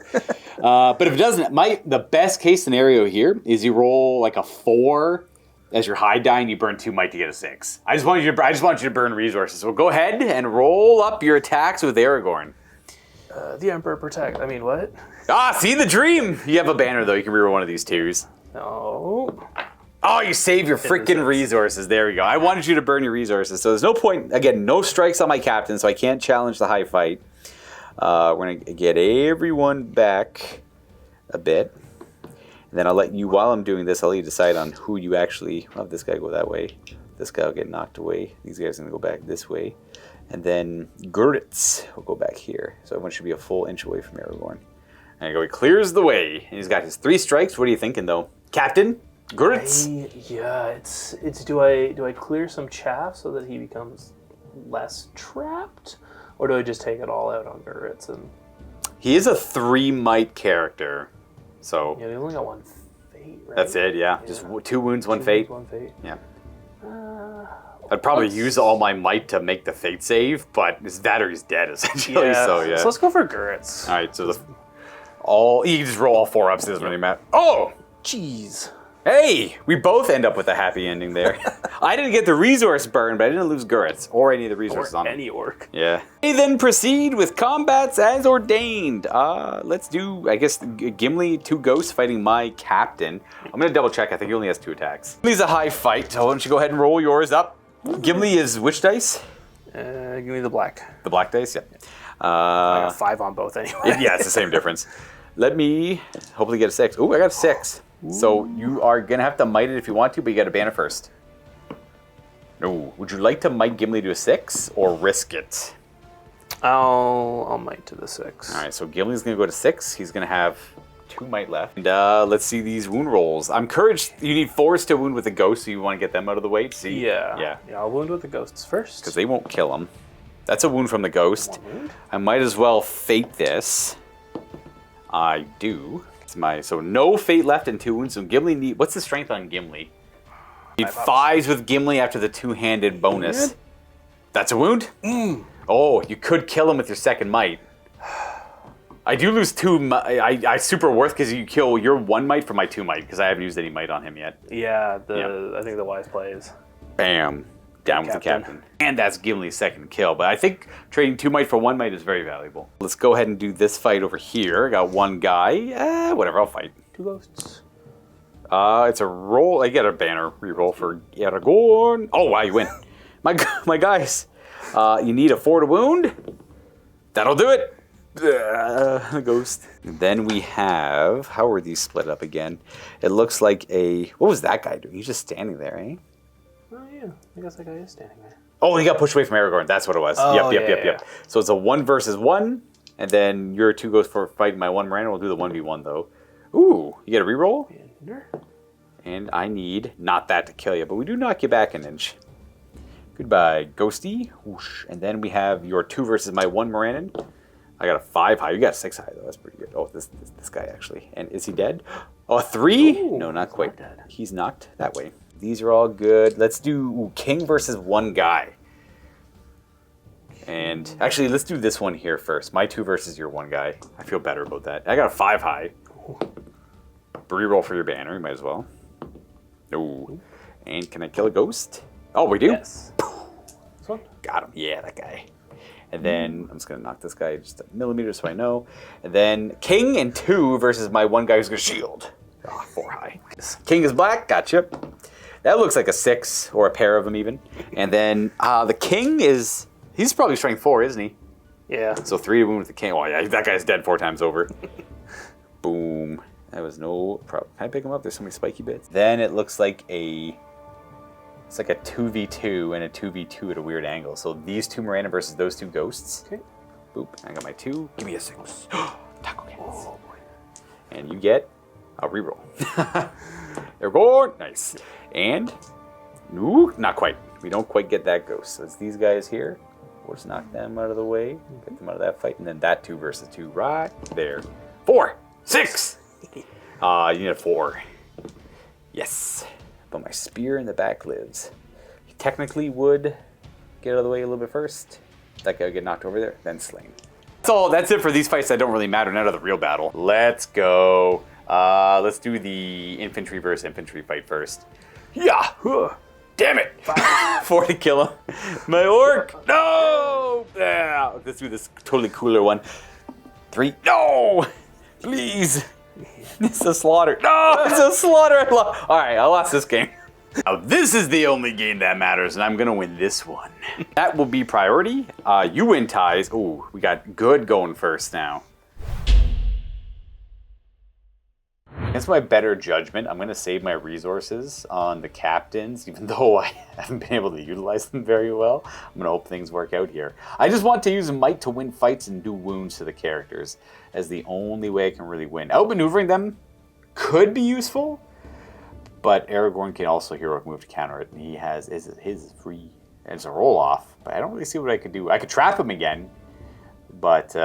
But if it doesn't, the best case scenario here is you roll like a 4 as your high die and you burn 2 might to get a 6. I just want you to burn resources. So go ahead and roll up your attacks with Aragorn. The Emperor protect. I mean, what? See the dream. You have a banner though. You can reroll one of these 2s. No. Oh, you save your freaking resources. There we go. I wanted you to burn your resources. So there's no point, again, no strikes on my captain, so I can't challenge the high fight. We're going to get everyone back a bit. And then I'll let you, while I'm doing this, I'll let you decide on who you actually... I'll have this guy go that way. This guy will get knocked away. These guys are going to go back this way. And then Guritz will go back here. So everyone should be a full inch away from Aragorn. There you go. He clears the way. And he's got his 3 strikes. What are you thinking, though? Captain? Guritz? It's do I clear some chaff so that he becomes less trapped? Or do I just take it all out on Guritz? And... He is a 3 might character. So... Yeah, he only got 1 fate, right? That's it, yeah. Just 2 wounds, 1 fate. 1 fate. Yeah. I'd probably use all my might to make the fate save, but it's that or he's dead, essentially. Yeah. So let's go for Guritz. All right, so you can just roll all 4 ups. It doesn't really matter. Oh! Jeez. Hey! We both end up with a happy ending there. I didn't get the resource burn, but I didn't lose Guritz or any of the resources on him. Any orc. Yeah. We then proceed with combats as ordained. Let's do, I guess, Gimli, 2 ghosts fighting my captain. I'm going to double check. I think he only has 2 attacks. Gimli's a high fight, so why don't you go ahead and roll yours up. Gimli is which dice? Give me the black. The black dice, yeah. I got 5 on both anyway. Yeah, it's the same difference. Let me hopefully get a 6. Oh, I got a 6. Ooh. So you are going to have to might it if you want to, but you got to ban it first. No. Would you like to might Gimli to a 6 or risk it? I'll might to the 6. All right, so Gimli's going to go to 6. He's going to have 2 might left. And let's see these wound rolls. I'm encouraged. You need 4s to wound with a ghost, so you want to get them out of the way. See? Yeah, I'll wound with the ghosts first. Because they won't kill him. That's a wound from the ghost. I might as well fate this. I do. So no fate left and 2 wounds. So Gimli what's the strength on Gimli? Need 5s with Gimli after the 2-handed bonus. That's a wound? Oh, you could kill him with your 2nd might. I do lose 2. I super worth because you kill your 1 might for my 2 might because I haven't used any might on him yet. Yeah, I think the wise play is. Bam. Down with the captain. And that's Gimli's 2nd kill. But I think trading 2 might for 1 might is very valuable. Let's go ahead and do this fight over here. I got 1 guy. Whatever, I'll fight. 2 ghosts. It's a roll. I get a banner reroll for Aragorn. Oh, wow, you win. My guys, you need a 4 to wound. That'll do it. Ghost. And then we have, how are these split up again? It looks like what was that guy doing? He's just standing there, eh? Oh, yeah. I guess that guy is standing there. Oh, he got pushed away from Aragorn. That's what it was. Oh, Yep. So it's a 1 versus 1, and then your 2 goes for fighting my 1 Morannon. We'll do the 1v1, though. Ooh, you get a reroll? And I need, not that to kill you, but we do knock you back an inch. Goodbye, Ghosty. Whoosh. And then we have your 2 versus my 1 Morannon. I got a 5 high. You got a 6 high, though. That's pretty good. Oh, this guy, actually. And is he dead? Oh, a 3? Ooh, no, not quite. Not dead. He's knocked that way. These are all good. Let's do King versus 1 guy. And actually, let's do this one here first. My 2 versus your 1 guy. I feel better about that. I got a 5 high. Reroll for your banner. You might as well. Ooh. And can I kill a ghost? Oh, we do? Yes. This one? Got him. Yeah, that guy. And then I'm just going to knock this guy just a millimeter so I know. And then King and 2 versus my 1 guy who's going to shield. 4 high. King is black. Gotcha. That looks like a 6 or a pair of them even. And then the King is... He's probably strength 4, isn't he? Yeah. So 3 to wound with the King. Oh, yeah. That guy's dead 4 times over. Boom. That was no problem. Can I pick him up? There's so many spiky bits. Then it looks like it's like a 2v2 and a 2v2 at a weird angle. So these 2 Morannon versus those 2 ghosts. Okay. Boop. I got my 2. Give me a 6. Taco cans. Oh, boy. And you get a reroll. They're born. Nice. And, no, not quite. We don't quite get that ghost. So it's these guys here. We'll just knock them out of the way. Get them out of that fight. And then that 2 versus 2 right there. 4. 6. You need a 4. Yes. But my spear in the back lives. He technically would get out of the way a little bit first. That guy would get knocked over there, then slain. That's it for these fights that don't really matter. None of the real battle. Let's go. Let's do the infantry versus infantry fight first. Yeah. Damn it. 4 to kill him. My orc. No. Yeah. Let's do this totally cooler one. 3. No. Please. It's a slaughter. No, it's a slaughter. All right, I lost this game. Now this is the only game that matters, and I'm gonna win this one. That will be priority. You win ties. Ooh, we got good going first now. Against my better judgment, I'm gonna save my resources on the captains, even though I haven't been able to utilize them very well. I'm gonna hope things work out here. I just want to use might to win fights and do wounds to the characters as the only way I can really win. Outmaneuvering them could be useful, but Aragorn can also heroic move to counter it, and he has his free as a roll off. But I don't really see what I could do. I could trap him again, but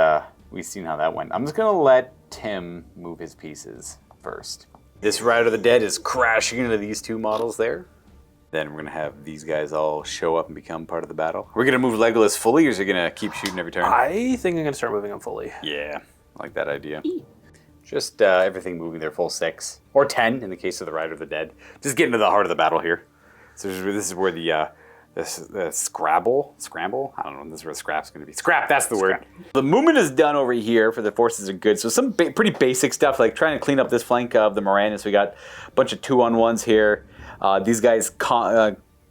we've seen how that went. I'm just gonna let Tim move his pieces first. This Rider of the Dead is crashing into these 2 models there. Then we're gonna have these guys all show up and become part of the battle. We're gonna move Legolas fully, or is he gonna keep shooting every turn? I think I'm gonna start moving him fully. Yeah, I like that idea. Just everything moving their full 6 or 10 in the case of the Rider of the Dead. Just get into the heart of the battle here. So this is where the scramble. I don't know. This is where the scrap's going to be. Scrap. That's the word. The movement is done over here for the forces are good. So some pretty basic stuff like trying to clean up this flank of the Morannons. We got a bunch of 2-on-1s here. These guys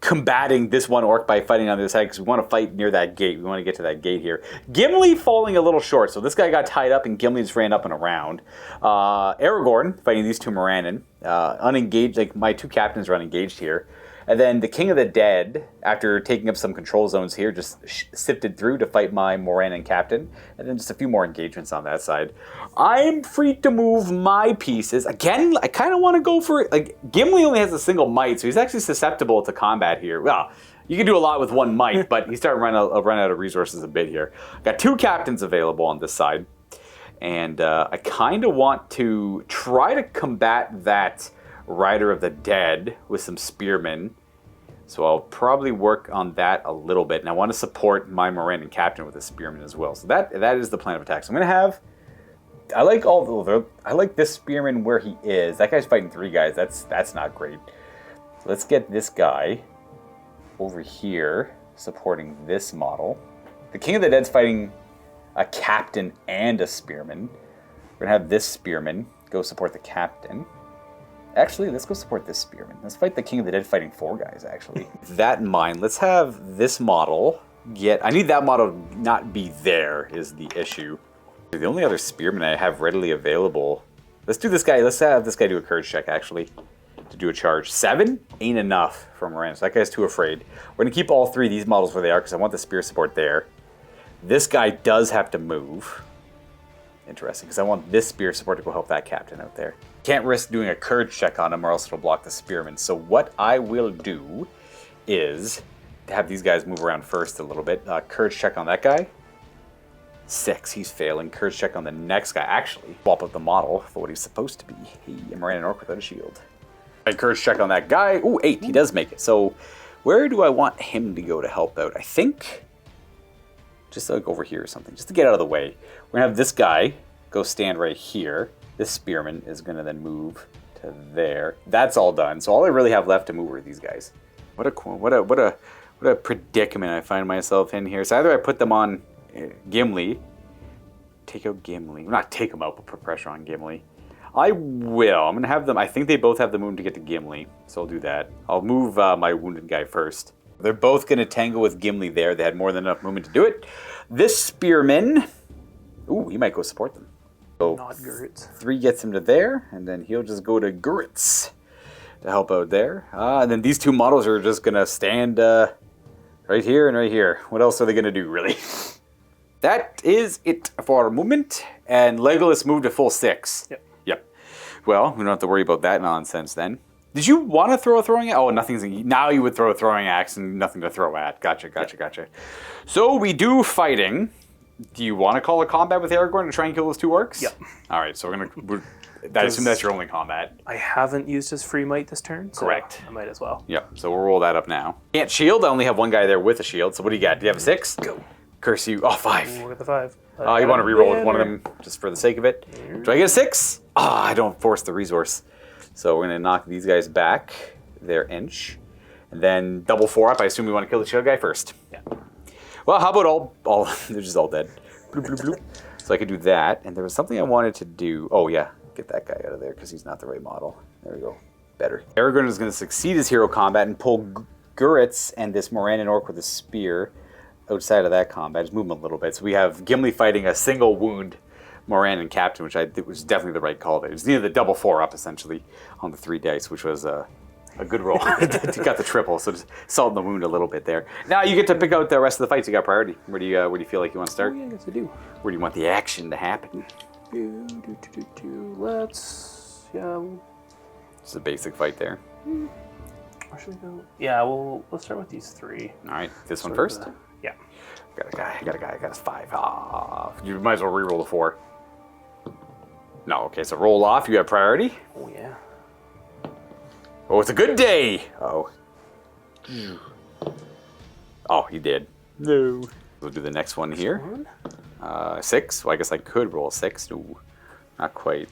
combating this 1 orc by fighting on the other side because we want to fight near that gate. We want to get to that gate here. Gimli falling a little short. So this guy got tied up and Gimli just ran up and around. Aragorn fighting these 2 Morannon. Unengaged. Like my 2 captains are unengaged here. And then the King of the Dead, after taking up some control zones here, just sifted through to fight my Morannon captain. And then just a few more engagements on that side. I'm free to move my pieces. Again, I kind of want to go for it. Like, Gimli only has a single might, so he's actually susceptible to combat here. Well, you can do a lot with 1 might, but he's starting to run out of resources a bit here. Got 2 captains available on this side. And I kind of want to try to combat that Rider of the Dead with some spearmen. So I'll probably work on that a little bit. And I want to support my Morannon captain with a spearman as well. So that is the plan of attack. So I'm going to have... I like this spearman where he is. That guy's fighting 3 guys. That's not great. Let's get this guy over here supporting this model. The King of the Dead's fighting a captain and a spearman. We're going to have this spearman go support the captain. Actually, let's go support this spearman. Let's fight the King of the Dead fighting 4 guys, actually. With that in mind, let's have this model get... I need that model not be there is the issue. The only other spearman I have readily available... Let's do this guy. Let's have this guy do a courage check, actually, to do a charge. 7 ain't enough for Morannon, so that guy's too afraid. We're going to keep all 3 of these models where they are because I want the spear support there. This guy does have to move. Interesting, because I want this spear support to go help that captain out there. Can't risk doing a courage check on him or else it'll block the spearman. So what I will do is have these guys move around first a little bit. Courage check on that guy. 6, he's failing. Courage check on the next guy. Actually, swap up the model for what he's supposed to be. Hey, a Morannon Orc without a shield. Right, courage check on that guy. Ooh, 8, he does make it. So where do I want him to go to help out? I think just like over here or something, just to get out of the way. We're gonna have this guy go stand right here. This spearman is going to then move to there. That's all done. So all I really have left to move are these guys. What a predicament I find myself in here. So either I put them on Gimli, take out Gimli. Not take them out, but put pressure on Gimli. I will. I'm going to have them. I think they both have the movement to get to Gimli, so I'll do that. I'll move my wounded guy first. They're both going to tangle with Gimli there. They had more than enough movement to do it. This spearman, ooh, he might go support them. So Not Gurits. 3 gets him to there, and then he'll just go to Gurits to help out there. And then these 2 models are just going to stand right here and right here. What else are they going to do, really? That is it for our movement. And Legolas moved to full 6. Yep. Well, we don't have to worry about that nonsense then. Did you want to throw a throwing axe? Oh, nothing's... Now you would throw a throwing axe and nothing to throw at. Gotcha. So we do fighting... Do you want to call a combat with Aragorn to try and kill those 2 orcs? Yep. All right, so I assume that's your only combat. I haven't used his free might this turn, so Correct. I might as well. Yep, so we'll roll that up now. Can't shield, I only have 1 guy there with a shield, so what do you got? Do you have a 6? Go. Curse you. Oh, 5. Look at the 5. Oh, you want to reroll with one of them just for the sake of it? Do I get a 6? I don't force the resource. So we're going to knock these guys back their inch. And then double 4 up. I assume we want to kill the shield guy first. Yeah. Well, how about all they're just all dead. Bloop, bloop, bloop. So I could do that, and there was something I wanted to do. Oh yeah, get that guy out of there because he's not the right model. There we go. Better. Aragorn is going to succeed his hero combat and pull Gurits and this Morannon Orc with a spear outside of that combat. Just move him a little bit. So we have Gimli fighting a single wound Morannon captain, which I think was definitely the right call there. It was near the double 4 up essentially on the 3 dice, which was a good roll. You got the triple, so just salt in the wound a little bit there. Now you get to pick out the rest of the fights. You got priority. Where do you feel like you want to start? Oh, yeah, I guess I do. Where do you want the action to happen? Let's... Yeah. Just a basic fight there. Where should we go? Yeah, let's start with these 3. All right, this one first. Yeah. Got a guy. I got a 5. You might as well reroll the 4. No, okay, so roll off. You have priority. Oh yeah. Oh, it's a good day. Oh. Oh, he did. No. We'll do the next one here. 6. Well, I guess I could roll 6. No, not quite.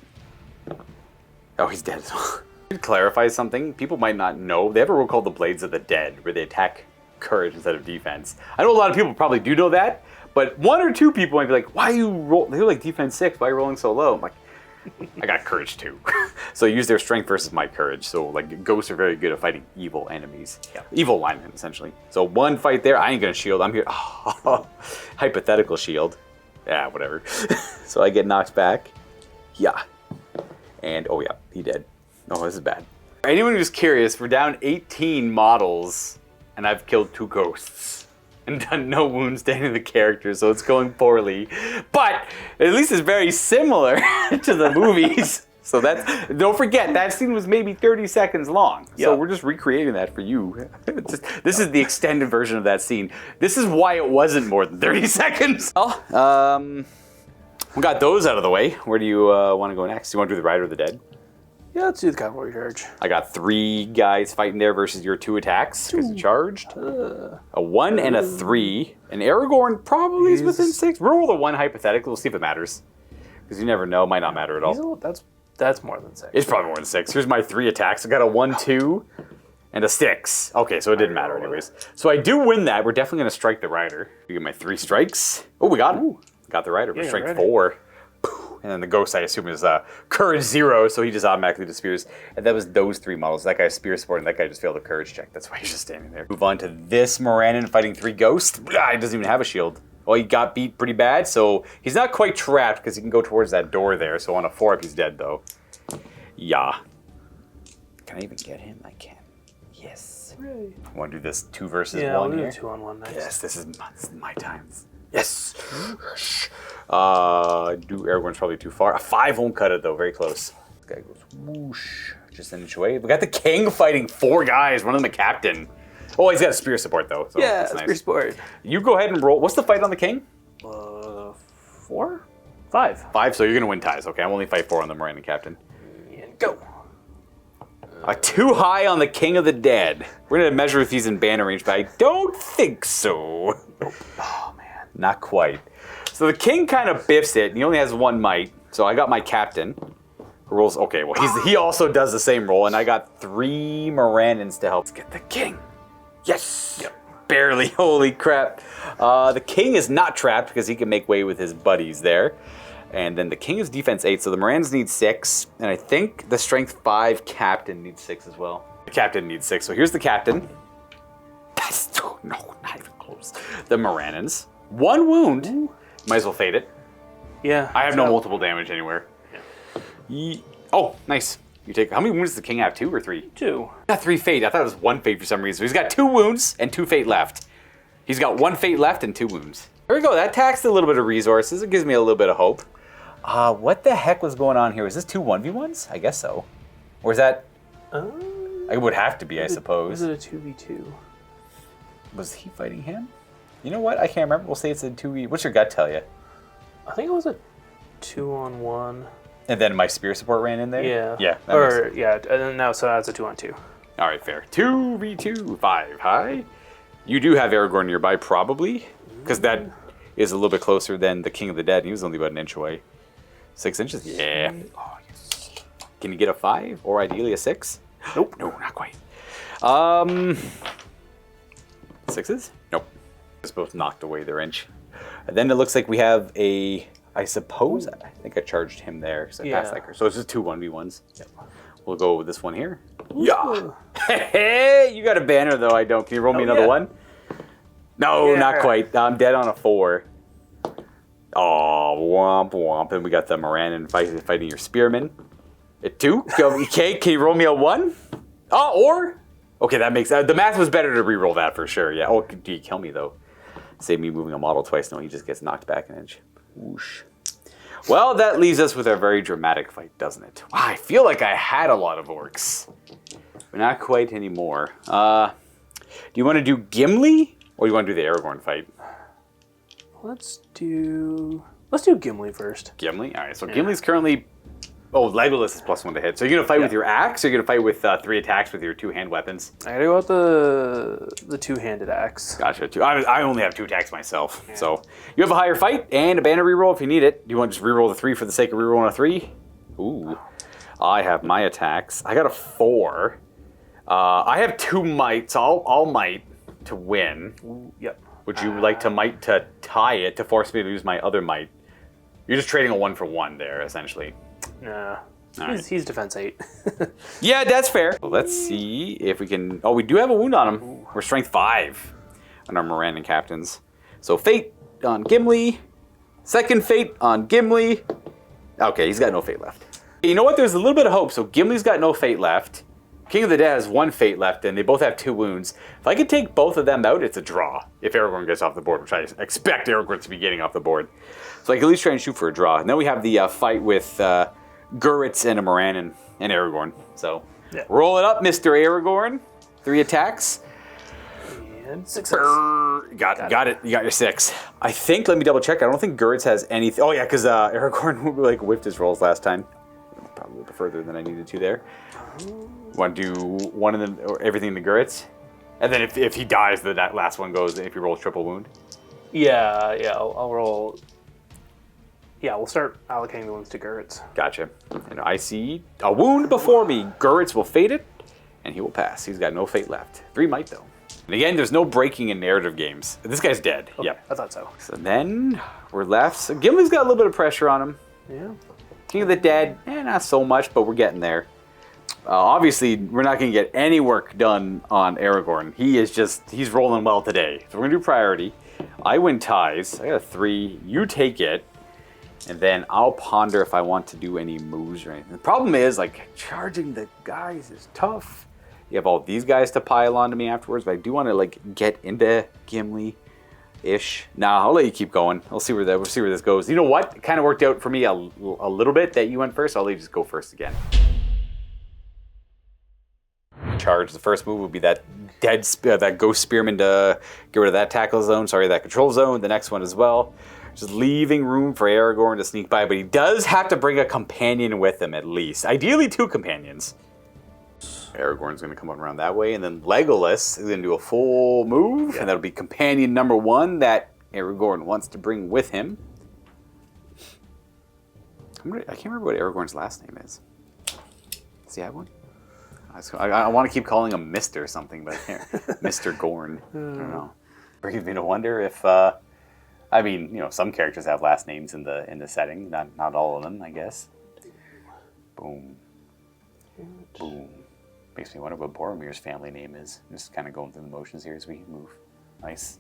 Oh, he's dead. To clarify something, people might not know. They have a rule called the Blades of the Dead, where they attack courage instead of defense. I know a lot of people probably do know that, but 1 or 2 people might be like, "Why are you roll? They're like defense 6. Why are you rolling so low?" I'm like, I got courage 2. So I use their strength versus my courage. So like ghosts are very good at fighting evil enemies. Yeah. Evil linemen, essentially. So 1 fight there, I ain't gonna shield. I'm here. Oh, hypothetical shield. Yeah, whatever. So I get knocked back. Yeah. And oh yeah, he dead. Oh, this is bad. Anyone who's curious, we're down 18 models and I've killed 2 ghosts. And done no wounds to any of the characters, so it's going poorly. But at least it's very similar to the movies. So don't forget, that scene was maybe 30 seconds long. Yep. So we're just recreating that for you. This is the extended version of that scene. This is why it wasn't more than 30 seconds. Well, we got those out of the way. Where do you want to go next? You want to do the Rider of the Dead? Yeah, let's do the cavalry charge. I got 3 guys fighting there versus your 2 attacks because you charged. A 1 and a 3. And Aragorn probably is within 6. Roll the 1 hypothetically. We'll see if it matters. Because you never know. Might not matter at all. That's more than 6. It's probably more than 6. Here's my 3 attacks. I got a 1, 2, and a 6. Okay, so it didn't matter anyways. So I do win that. We're definitely going to strike the Rider. You get my 3 strikes. Oh, we got it. Got the Rider. We're strike 4. And then the ghost, I assume, is courage 0, so he just automatically disappears. And that was those 3 models. That guy's spear support, and that guy just failed a courage check. That's why he's just standing there. Move on to this Morannon fighting 3 ghosts. He doesn't even have a shield. Well, he got beat pretty bad, so he's not quite trapped because he can go towards that door there. So on a 4-up, he's dead, though. Yeah. Can I even get him? I can. Yes. Hooray. I want to do this 2 versus 1 we'll here. do 2-on-1 next. Yes, this is my time. Yes. Aragorn's probably too far. A 5 won't cut it, though. Very close. This guy goes whoosh. Just an inch away. We got the king fighting 4 guys. One of them a captain. Oh, he's got a spear support, though. So Yeah, that's nice. spear support. You go ahead and roll. What's the fight on the king? 4? 5. 5, so you're going to win ties. Okay, I'm only fight 4 on the Morannon captain. And go. Too high on the King of the Dead. We're going to measure if he's in banner range, but I don't think so. Oh, man. Not quite. So the king kind of biffs it, and he only has 1 might. So I got my captain, who rolls. Okay, well, he also does the same roll, and I got 3 Morannons to help. Let's get the king. Yes. Yep. Barely. Holy crap. The king is not trapped because he can make way with his buddies there. And then the king is defense 8, so the Morannons need 6. And I think the strength 5 captain needs 6 as well. The captain needs 6, so here's the captain. That's no, not even close. The Morannons. 1 wound. Ooh. Might as well fade it. Yeah. I have no multiple damage anywhere. Yeah. Oh, nice. You take. How many wounds does the king have? 2 or 3? 2. Got 3 fate. I thought it was 1 fate for some reason. So he's got 2 wounds and 2 fate left. He's got 1 fate left and 2 wounds. There we go. That taxed a little bit of resources. It gives me a little bit of hope. What the heck was going on here? Was this 2 1v1s? I guess so. Or is that... it would have to be, I suppose. Was it a 2v2? Was he fighting him? You know what? I can't remember. We'll say it's a 2v... What's your gut tell you? I think it was a 2-on-1. And then my spear support ran in there? Yeah. Yeah. And now so that's a 2-on-2. All right, fair. 2v2, 5 high. You do have Aragorn nearby, probably, because that is a little bit closer than the King of the Dead. And he was only about an inch away. 6 inches? Yeah. Oh, yes. Can you get a 5 or ideally a 6? Nope. No, not quite. 6s? Nope. It's both knocked away their inch. And then it looks like we have a... I suppose, I think I charged him there because I passed that curve. So it's just 2 1v1s. Yep. We'll go with this one here. Yeah. Hey, you got a banner though. I don't. Can you roll me another one? No, not quite. I'm dead on a 4. Oh, womp womp. And we got the Morannon fighting your spearman. At 2. Okay, can you roll me a 1? Oh, or? Okay, that makes the math was better to re-roll that for sure. Yeah. Oh, do you kill me though? Save me moving a model twice. No, he just gets knocked back an inch. Whoosh. Well, that leaves us with a very dramatic fight, doesn't it? Wow, I feel like I had a lot of orcs, but not quite anymore. Do you want to do Gimli, or do you want to do the Aragorn fight? Let's do Gimli first. Gimli? All right, so Gimli's currently... Oh, Legolas is +1 to hit. So you're going to fight with your axe, or you're going to fight with 3 attacks with your 2 hand weapons? I gotta go with the 2-handed axe. Gotcha. I only have 2 attacks myself. Yeah. So you have a higher fight and a banner reroll if you need it. Do you want to just reroll the 3 for the sake of rerolling a 3? Ooh. I have my attacks. I got a 4. I have 2 might, so I'll might to win. Ooh, yep. Would you like to might to tie it to force me to use my other might? You're just trading a 1 for 1 there, essentially. Nah. He's defense 8. Yeah, that's fair. Let's see if we can... Oh, we do have a wound on him. We're strength 5 on our Morannon captains. So fate on Gimli. Second fate on Gimli. Okay, he's got no fate left. You know what? There's a little bit of hope. So Gimli's got no fate left. King of the Dead has 1 fate left, and they both have 2 wounds. If I could take both of them out, it's a draw. If Aragorn gets off the board, which I expect Aragorn to be getting off the board. So I can at least try and shoot for a draw. And then we have the fight with Gurritz and a Morannon and Aragorn. So roll it up, Mr. Aragorn. 3 attacks. And 6. Got it. You got your 6. I think, let me double check. I don't think Gurritz has anything. Oh yeah, because Aragorn whiffed his rolls last time. Probably a little bit further than I needed to there. Want to do one of them or everything in the Gurritz? And then if he dies, that last one goes if he rolls triple wound? Yeah, I'll roll... Yeah, we'll start allocating the wounds to Gurritz. Gotcha. And I see a wound before me. Gurritz will fade it, and he will pass. He's got no fate left. 3 might, though. And again, there's no breaking in narrative games. This guy's dead. Okay, Yep. I thought so. So then we're left. So Gimli's got a little bit of pressure on him. Yeah. King of the Dead, not so much, but we're getting there. Obviously, we're not going to get any work done on Aragorn. He's rolling well today. So we're going to do priority. I win ties. I got a 3. You take it. And then I'll ponder if I want to do any moves or anything. The problem is, like, charging the guys is tough. You have all these guys to pile onto me afterwards, but I do want to, like, get into Gimli-ish. Nah, I'll let you keep going. We'll see where this goes. You know what? It kind of worked out for me a little bit that you went first. I'll let you just go first again. Charge. The first move would be that that ghost spearman to get rid of that tackle zone. Sorry, that control zone. The next one as well. Just leaving room for Aragorn to sneak by, but he does have to bring a companion with him at least. Ideally 2 companions. Aragorn's going to come around that way, and then Legolas is going to do a full move, and that'll be companion number 1 that Aragorn wants to bring with him. I can't remember what Aragorn's last name is. Does he have one? I want to keep calling him Mr. something, but Mr. Gorn. I don't know. Brings me to wonder if, some characters have last names in the setting. Not all of them, I guess. Boom. Boom. Makes me wonder what Boromir's family name is. Just kind of going through the motions here as we move. Nice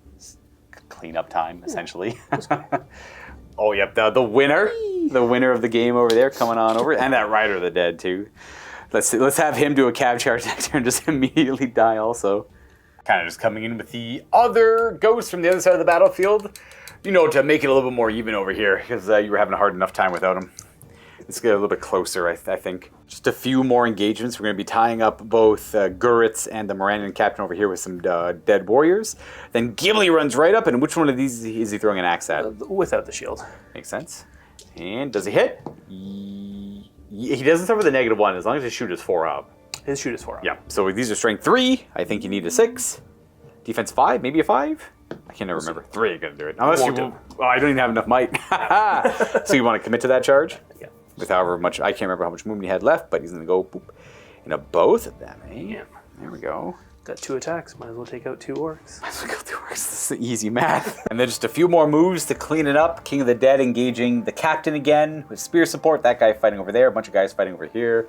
cleanup time, essentially. Oh, yep, the winner. The winner of the game over there coming on over. And that Rider of the Dead, too. Let's have him do a cab charge next turn and just immediately die also. Kind of just coming in with the other ghosts from the other side of the battlefield. To make it a little bit more even over here, because you were having a hard enough time without him. Let's get a little bit closer, I think. Just a few more engagements. We're going to be tying up both Guritz and the Morannon captain over here with some dead warriors. Then Gimli runs right up, and which one of these is he throwing an axe at? Without the shield. Makes sense. And does he hit? He doesn't start with a -1, as long as his shoot is 4 up. His shoot is 4 up. Yeah, so these are strength 3. I think you need a 6. Defense 5, maybe a 5? I can't remember. 3 ain't gonna do it. Unless I don't even have enough might. So you want to commit to that charge? Yeah. With however much, I can't remember how much movement he had left, but he's gonna go boop into both of them, eh? Yeah. There we go. Got 2 attacks. Might as well take out 2 orcs. Might as well go 2 orcs. This is easy math. And then just a few more moves to clean it up. King of the Dead engaging the captain again with spear support. That guy fighting over there. A bunch of guys fighting over here.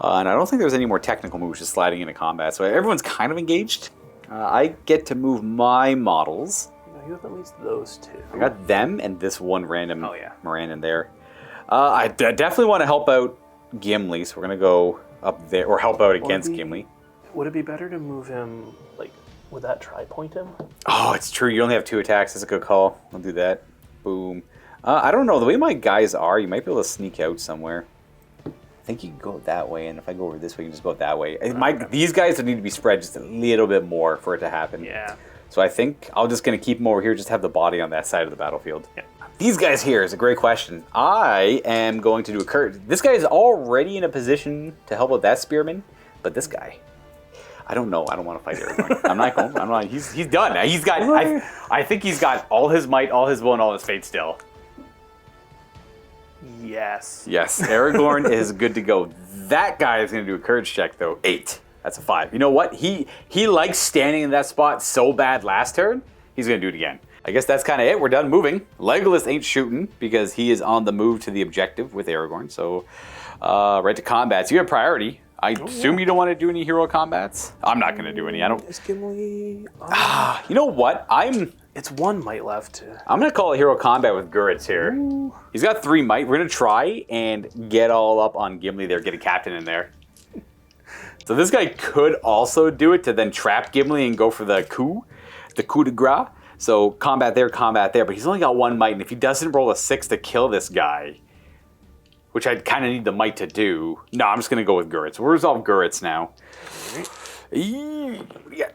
And I don't think there's any more technical moves just sliding into combat. So everyone's kind of engaged. I get to move my models. You have at least those 2. I got them and this one random Morannon there. I definitely want to help out Gimli, so we're going to go up there, or help out against Gimli. Would it be better to move him, would that tri-point him? Oh, it's true. You only have 2 attacks. That's a good call. I'll do that. Boom. I don't know. The way my guys are, you might be able to sneak out somewhere. I think you can go that way, and if I go over this way, you can just go that way. These guys would need to be spread just a little bit more for it to happen. Yeah. So I think I'm just going to keep them over here, just have the body on that side of the battlefield. Yeah. These guys here is a great question. I am going to do a curse. This guy is already in a position to help with that spearman, but this guy, I don't know. I don't want to fight Aragorn. I'm not going. He's done. He's got. I think he's got all his might, all his will, and all his fate still. Yes. Yes. Aragorn is good to go. That guy is going to do a courage check though. 8. That's a 5. You know what? He likes standing in that spot so bad last turn. He's going to do it again. I guess that's kind of it. We're done moving. Legolas ain't shooting because he is on the move to the objective with Aragorn. So right to combat. So you have priority. I assume you don't want to do any hero combats? I'm not going to do any. I don't. Is Gimli... You know what? It's 1 might left. I'm going to call a hero combat with Guritz here. Ooh. He's got 3 might. We're going to try and get all up on Gimli there. Get a captain in there. So this guy could also do it to then trap Gimli and go for the coup de grace. So combat there, but he's only got 1 might, and if he doesn't roll a 6 to kill this guy, which I kind of need the might to do, no, I'm just going to go with Guritz. We'll resolve Guritz now.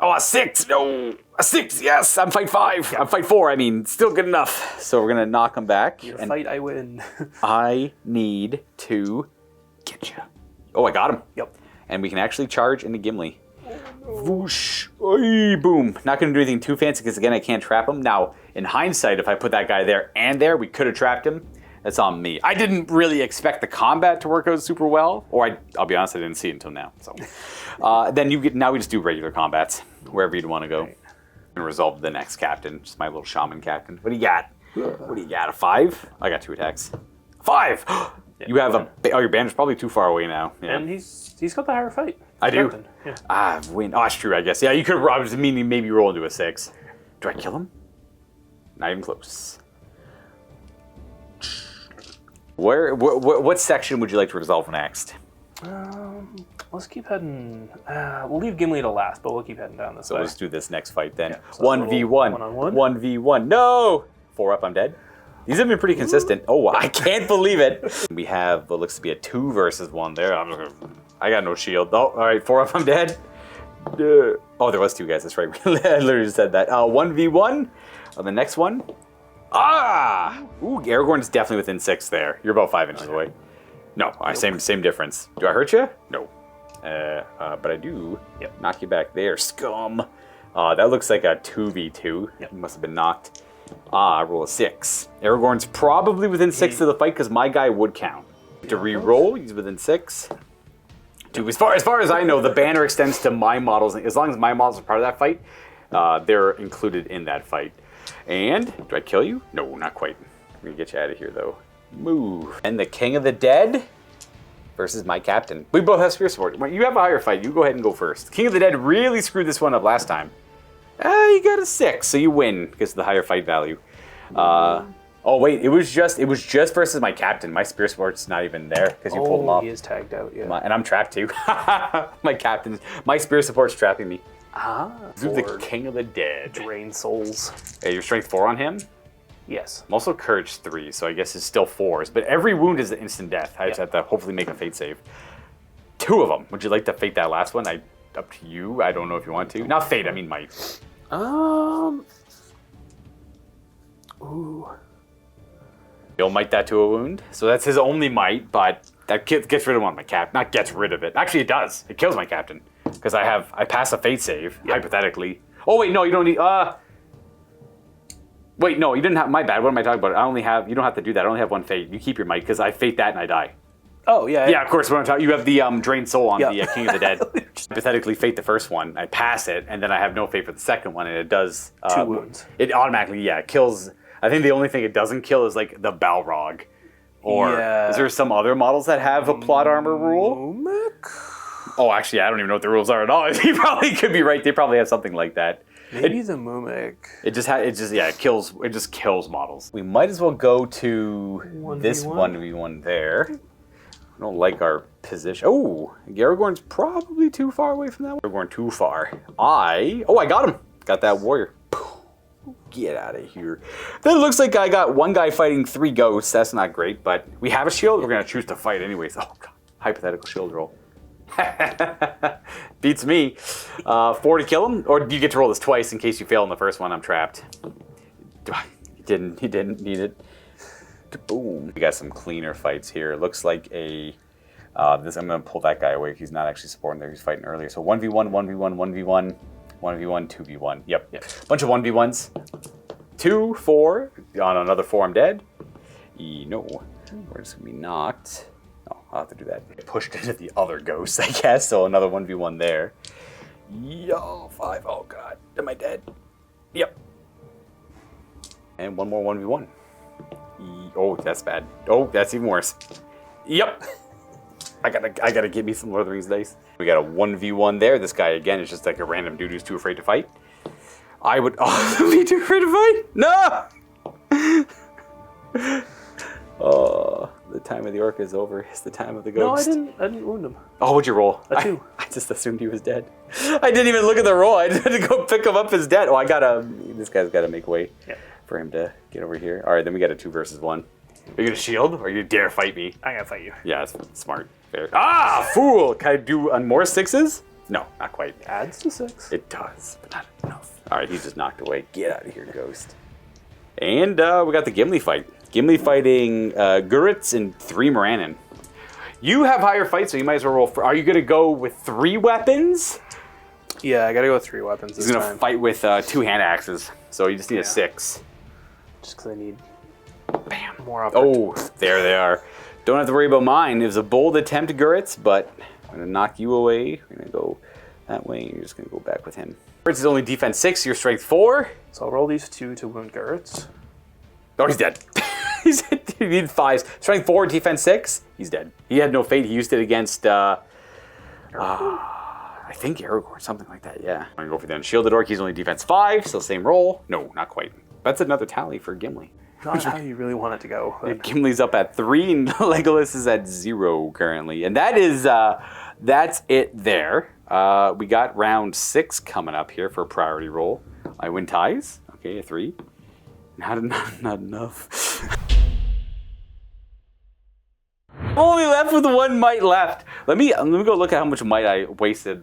Oh, a 6, no, a 6, yes, I'm fight 5, I'm fight 4, still good enough. So we're going to knock him back. Your fight, I win. I need to get you. Oh, I got him. Yep. And we can actually charge into Gimli. Whoosh. Oy, boom. Not going to do anything too fancy because, again, I can't trap him. Now, in hindsight, if I put that guy there and there, we could have trapped him. That's on me. I didn't really expect the combat to work out super well. Or I'll be honest, I didn't see it until now. So then now we just do regular combats, wherever you'd want to go. And resolve the next captain, just my little shaman captain. What do you got? What do you got, a 5? I got 2 attacks. 5! You have a... Oh, your banner's probably too far away now. Yeah. And he's got the higher fight. I do. Captain. Yeah. Win. Oh, that's true, I guess. Yeah, you could... I was meaning maybe roll into a 6. Do I kill him? Not even close. What section would you like to resolve next? Let's keep heading. We'll leave Gimli to last, but we'll keep heading down this way. So let's do this next fight then. Yeah, so 1v1. 1-on-1. 1v1. No! 4 up, I'm dead. These have been pretty consistent. Oh, I can't believe it. We have what looks to be a 2 versus 1 there. I got no shield. Oh, all right, 4 up, I'm dead. Oh, there was 2 guys. That's right. I literally just said that. 1v1 on the next one. Ooh, Aragorn's definitely within 6 there. You're about 5 inches away. No, same difference. Do I hurt you? No. But I do knock you back there, scum. That looks like a 2v2. Yep. You must have been knocked. I roll a 6. Aragorn's probably within 6 of the fight because my guy would count. To re-roll, he's within 6. As far as I know, the banner extends to my models. As long as my models are part of that fight, they're included in that fight. And do I kill you? No, not quite. I'm gonna get you out of here though. Move. And the King of the Dead versus my captain. We both have spear support. You have a higher fight. You go ahead and go first. King of the Dead really screwed this one up last time. You got a 6, so you win because of the higher fight value. Oh wait, it was just versus my captain. My spear support's not even there because you pulled him off. He is tagged out. Yeah. And I'm trapped too. My spear support's trapping me. The King of the Dead. Drain souls. Hey, your strength 4 on him? Yes. I'm also courage 3, so I guess it's still 4s. But every wound is an instant death. I just have to hopefully make a fate save. 2 of them. Would you like to fate that last one? Up to you. I don't know if you want to. Not fate, I mean might. Ooh. You'll might that to a wound. So that's his only might, but that gets rid of one of my cap. Not gets rid of it. Actually, it does. It kills my captain. Because I pass a fate save, hypothetically. Oh wait, no, you don't need, wait, no, you didn't have, my bad, what am I talking about? You don't have to do that, I only have 1 fate. You keep your might, because I fate that and I die. Oh, yeah. Yeah, of course, what I'm talking, you have the drained soul on the King of the Dead. Hypothetically fate the first one, I pass it, and then I have no fate for the second one, and it does... 2 wounds. It automatically, kills, I think the only thing it doesn't kill is like the Balrog. Or is there some other models that have a plot armor rule? Oh, actually, I don't even know what the rules are at all. You probably could be right. They probably have something like that. Maybe the Mumik. It just kills models. We might as well go to this 1v1 there. I don't like our position. Oh, Aragorn's probably too far away from that one. Aragorn too far. I got him. Got that warrior. Get out of here. Then it looks like I got 1 guy fighting 3 ghosts. That's not great, but we have a shield. We're going to choose to fight anyways. Oh, God. Hypothetical shield roll. Beats me. 4 to kill him, or do you get to roll this twice in case you fail in the first one? I'm trapped. He didn't need it. Boom. We got some cleaner fights here. It looks like I'm gonna pull that guy away. He's not actually supporting there. He's fighting earlier. So 1v1, 1v1, 1v1, 1v1, 2v1. Yep. Bunch of 1v1s. 2, 4. On another 4, I'm dead. No. We're just gonna be knocked. Oh, I'll have to do that. Pushed into the other ghost, I guess. So another 1v1 there. Yo, 5. Oh, God. Am I dead? Yep. And 1 more 1v1. Oh, that's bad. Oh, that's even worse. Yep. I gotta get me some Lord of the Rings dice. We got a 1v1 there. This guy, again, is just like a random dude who's too afraid to fight. I would also be too afraid to fight. No! Oh, the time of the orc is over. It's the time of the ghost. No, I didn't wound him. Oh, what'd you roll? A 2. I just assumed he was dead. I didn't even look at the roll. I just had to go pick him up as dead. Oh, this guy's got to make way for him to get over here. All right, then we got a 2 versus 1. Are you gonna shield, or you dare fight me? I'm gonna fight you. Yeah, that's smart. Fair. Fool! Can I do on more 6s? No, not quite. Adds to 6. It does, but not enough. All right, he's just knocked away. Get out of here, ghost. And we got the Gimli fight. Gimli fighting Guritz and 3 Morannon. You have higher fight, so you might as well roll. Are you gonna go with 3 weapons? Yeah, I gotta go with 3 weapons this time. He's gonna fight with 2 hand axes, so you just need a 6. Just because I need more opportunity. Oh, there they are. Don't have to worry about mine. It was a bold attempt, Guritz, but I'm gonna knock you away. We're gonna go that way, and you're just gonna go back with him. Guritz is only defense 6, your strength 4. So I'll roll these 2 to wound Guritz. Oh, he's dead. He's dead. He needed 5s. Strength 4, defense 6. He's dead. He had no fate. He used it against, I think Aragorn, something like that, yeah. I'm going to go for the Unshielded Orc. He's only defense 5, so same roll. No, not quite. That's another tally for Gimli. Not how you really want it to go. But... Gimli's up at 3, and Legolas is at 0 currently. And that is, that's it there. We got round 6 coming up here for a priority roll. I win ties. Okay, a 3. Not enough. I'm only left with 1 might left. Let me go look at how much might I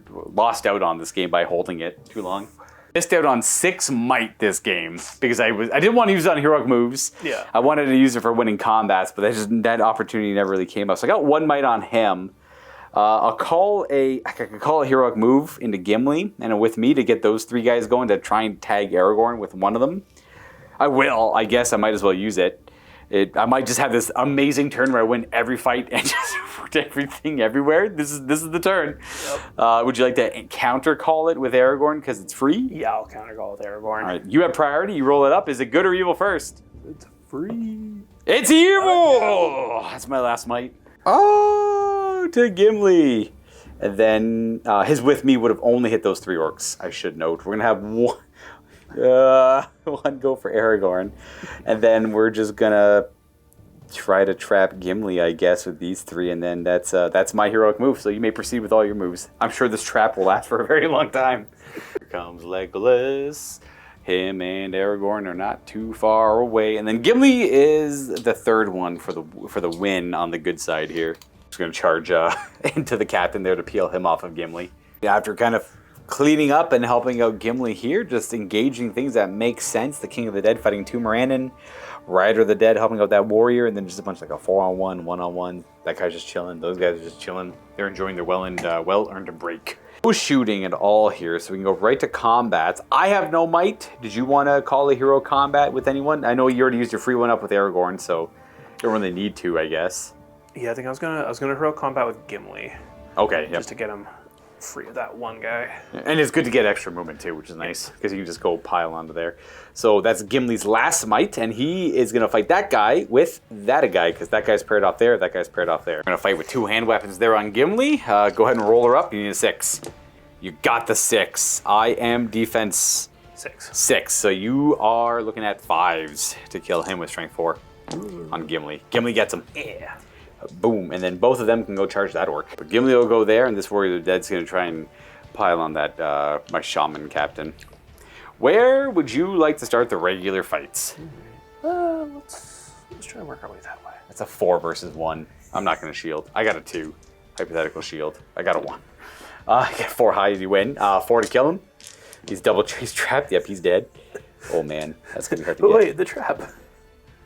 lost out on this game by holding it too long. Missed out on 6 might this game because I didn't want to use it on heroic moves. Yeah. I wanted to use it for winning combats, but that opportunity never really came up. So I got 1 might on him. I could call a heroic move into Gimli and with me to get those 3 guys going to try and tag Aragorn with one of them. I will. I guess I might as well use it. I might just have this amazing turn where I win every fight and just put everything everywhere. This is the turn. Yep. Would you like to counter call it with Aragorn because it's free? Yeah, I'll counter call with Aragorn. All right, you have priority. You roll it up. Is it good or evil first? It's free. It's evil. Oh, that's my last might. Oh, to Gimli. And then his with me would have only hit those 3 orcs. I should note. We're gonna have one. 1 go for Aragorn, and then we're just gonna try to trap Gimli, I guess, with these 3, and then that's my heroic move. So you may proceed with all your moves. I'm sure this trap will last for a very long time. Here comes Legolas. Him and Aragorn are not too far away, and then Gimli is the 3rd one for the win on the good side here. Just gonna charge into the captain there to peel him off of Gimli. After kind of cleaning up and helping out Gimli here, just engaging things that make sense. The King of the Dead fighting 2 Morannon, Rider of the Dead helping out that warrior, and then just a bunch like a 4-on-1, 1-on-1. That guy's just chilling. Those guys are just chilling. They're enjoying their well-earned break. No shooting at all here, so we can go right to combats. I have no might. Did you want to call a hero combat with anyone? I know you already used your free one up with Aragorn, so you don't really need to, I guess. Yeah, I think I was gonna hero combat with Gimli. Okay, yep. Just to get him free of that one guy. And it's good to get extra movement too, which is nice because you can just go pile onto there. So that's Gimli's last might, and he is going to fight that guy with that guy because that guy's paired off there, that guy's paired off there. We're going to fight with 2 hand weapons there on Gimli. Go ahead and roll her up. You need a 6. You got the 6. I am defense 6. So you are looking at 5s to kill him with strength 4 on Gimli. Gimli gets him. Yeah. Boom, and then both of them can go charge that orc. But Gimli will go there, and this Warrior of the Dead's going to try and pile on that my shaman captain. Where would you like to start the regular fights? Let's try and work our way that way. That's a 4 versus 1. I'm not going to shield. I got a 2. Hypothetical shield. I got a 1. I got 4 high to win. 4 to kill him. He's he's trapped. Yep, he's dead. Oh man, that's going to be hard to get. Wait, the trap.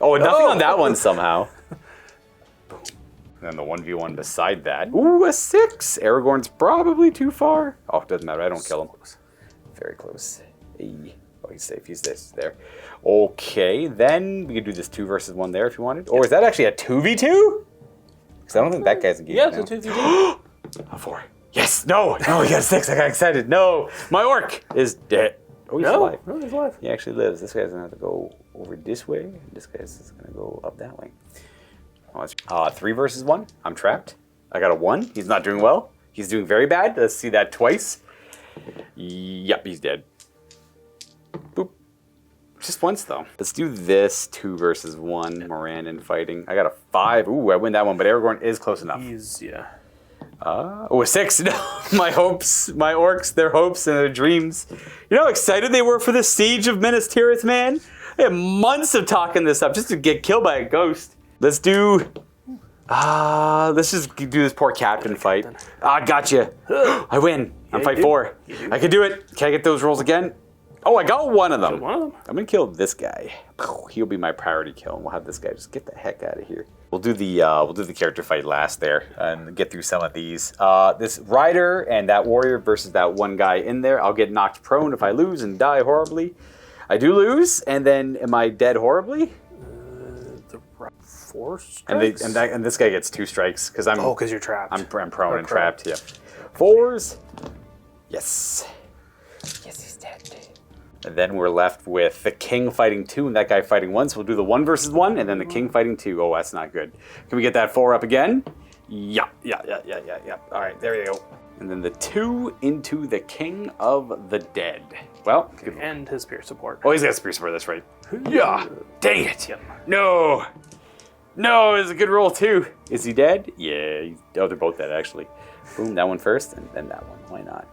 Oh, nothing on that one somehow. And then the 1v1 beside that. Ooh, a 6! Aragorn's probably too far. Oh, it doesn't matter. I don't kill him. Very close. Hey. Oh, he's safe. He's there. Okay, then we could do this 2 versus 1 there if you wanted. Or is that actually a 2v2? Because I don't think that guy's engaged. Yeah, it's a 2v2. A 4. Yes! No! He got a 6. I got excited. No! My orc is dead. Oh, he's alive. No, he's alive. He actually lives. This guy's going to have to go over this way. And this guy's just going to go up that way. 3 versus 1. I'm trapped. I got a 1. He's not doing well. He's doing very bad. Let's see that twice. Yep, he's dead. Boop. Just once, though. Let's do this 2 versus 1. Morannon fighting. I got a 5. Ooh, I win that one, but Aragorn is close enough. Yeah. Oh, a 6. No, my hopes, my orcs, their hopes and their dreams. You know how excited they were for the siege of Minas Tirith, man? They had months of talking this up just to get killed by a ghost. Let's just do this poor captain fight. Gotcha. I win. I'm fight 4. I can do it. Can I get those rolls again? Oh, I got one of them. I'm gonna kill this guy. He'll be my priority kill, and we'll have this guy just get the heck out of here. We'll do the character fight last there and get through some of these. This rider and that warrior versus that one guy in there. I'll get knocked prone if I lose and die horribly. I do lose, and then am I dead horribly? 4 strikes? And this guy gets 2 strikes because I'm. Oh, because you're trapped. I'm prone and trapped. Yeah. 4s. Yes. Yes, he's dead. And then we're left with the king fighting 2 and that guy fighting 1. So we'll do the 1 versus 1 and then the king fighting 2. Oh, that's not good. Can we get that 4 up again? Yeah. All right, there you go. And then the 2 into the King of the Dead. Well, and his spear support. Oh, he's got spear support, that's right. Yeah, dang it. Yep. No, it's a good roll too. Is he dead? Yeah, they're both dead actually. Boom, that one first and then that one. Why not?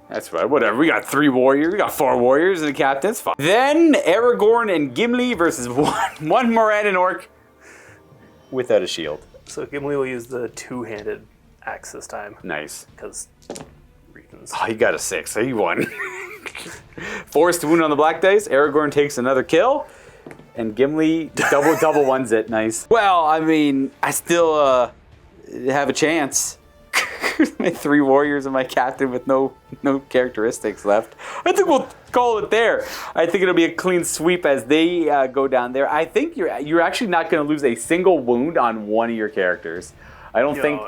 That's right, whatever. We got 3 warriors, we got 4 warriors and a captain, that's fine. Then Aragorn and Gimli versus one Morannon Orc without a shield. So Gimli will use the 2-handed axe this time. Nice. Because reasons. Oh, he got a 6, so he won. Forced wound on the black dice. Aragorn takes another kill. And Gimli double ones it. Nice. Well, I mean, I still have a chance. My 3 warriors and my captain with no characteristics left. I think we'll call it there. I think it'll be a clean sweep as they go down there. I think you're actually not going to lose a single wound on one of your characters. I don't think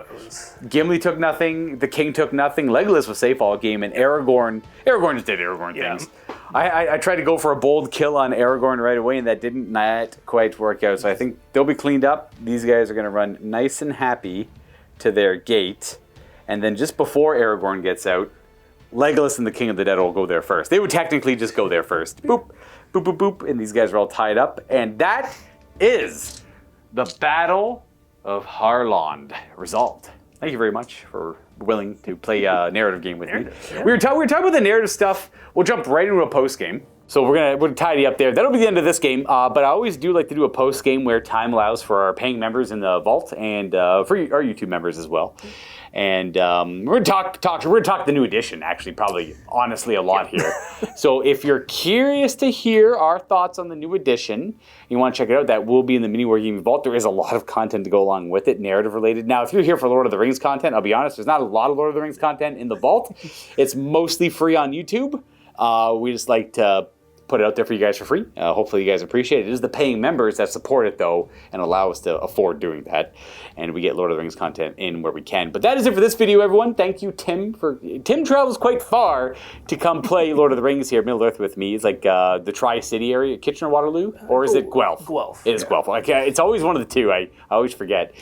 Gimli took nothing, the king took nothing, Legolas was safe all game, and Aragorn just did Aragorn things. I tried to go for a bold kill on Aragorn right away, and that didn't not quite work out. So I think they'll be cleaned up. These guys are going to run nice and happy to their gate. And then just before Aragorn gets out, Legolas and the King of the Dead will go there first. They would technically just go there first. Boop, boop, boop, boop. And these guys are all tied up. And that is the Battle of Harlond result. Thank you very much for willing to play a narrative game with me. Yeah. We were talking about the narrative stuff. We'll jump right into a post game. So we're gonna tidy up there. That'll be the end of this game. But I always do like to do a post game where time allows for our paying members in the vault and for our YouTube members as well. And we're gonna talk the new edition. Actually, probably honestly a lot here. So if you're curious to hear our thoughts on the new edition, you want to check it out. That will be in the MiniWarGaming vault. There is a lot of content to go along with it, narrative related. Now, if you're here for Lord of the Rings content, I'll be honest, there's not a lot of Lord of the Rings content in the vault. It's mostly free on YouTube. We just like to put it out there for you guys for free. Hopefully you guys appreciate it. It is the paying members that support it, though, and allow us to afford doing that. And we get Lord of the Rings content in where we can. But that is it for this video, everyone. Thank you, Tim. Tim travels quite far to come play Lord of the Rings here at Middle-earth with me. It's like the Tri-City area, Kitchener-Waterloo? Or is it Guelph? Guelph. It is Guelph. Like, it's always one of the two. I always forget.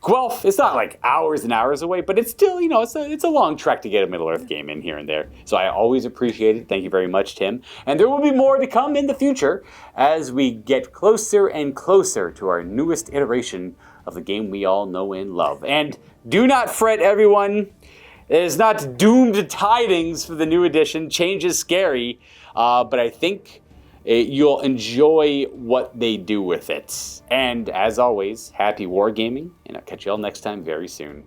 Guelph, it's not like hours and hours away, but it's still, it's a long trek to get a Middle-earth game in here and there. So I always appreciate it. Thank you very much, Tim. And there will be more to come in the future as we get closer and closer to our newest iteration of the game we all know and love. And do not fret, everyone. It is not doomed tidings for the new edition. Change is scary, but I think you'll enjoy what they do with it. And as always, happy wargaming, and I'll catch you all next time very soon.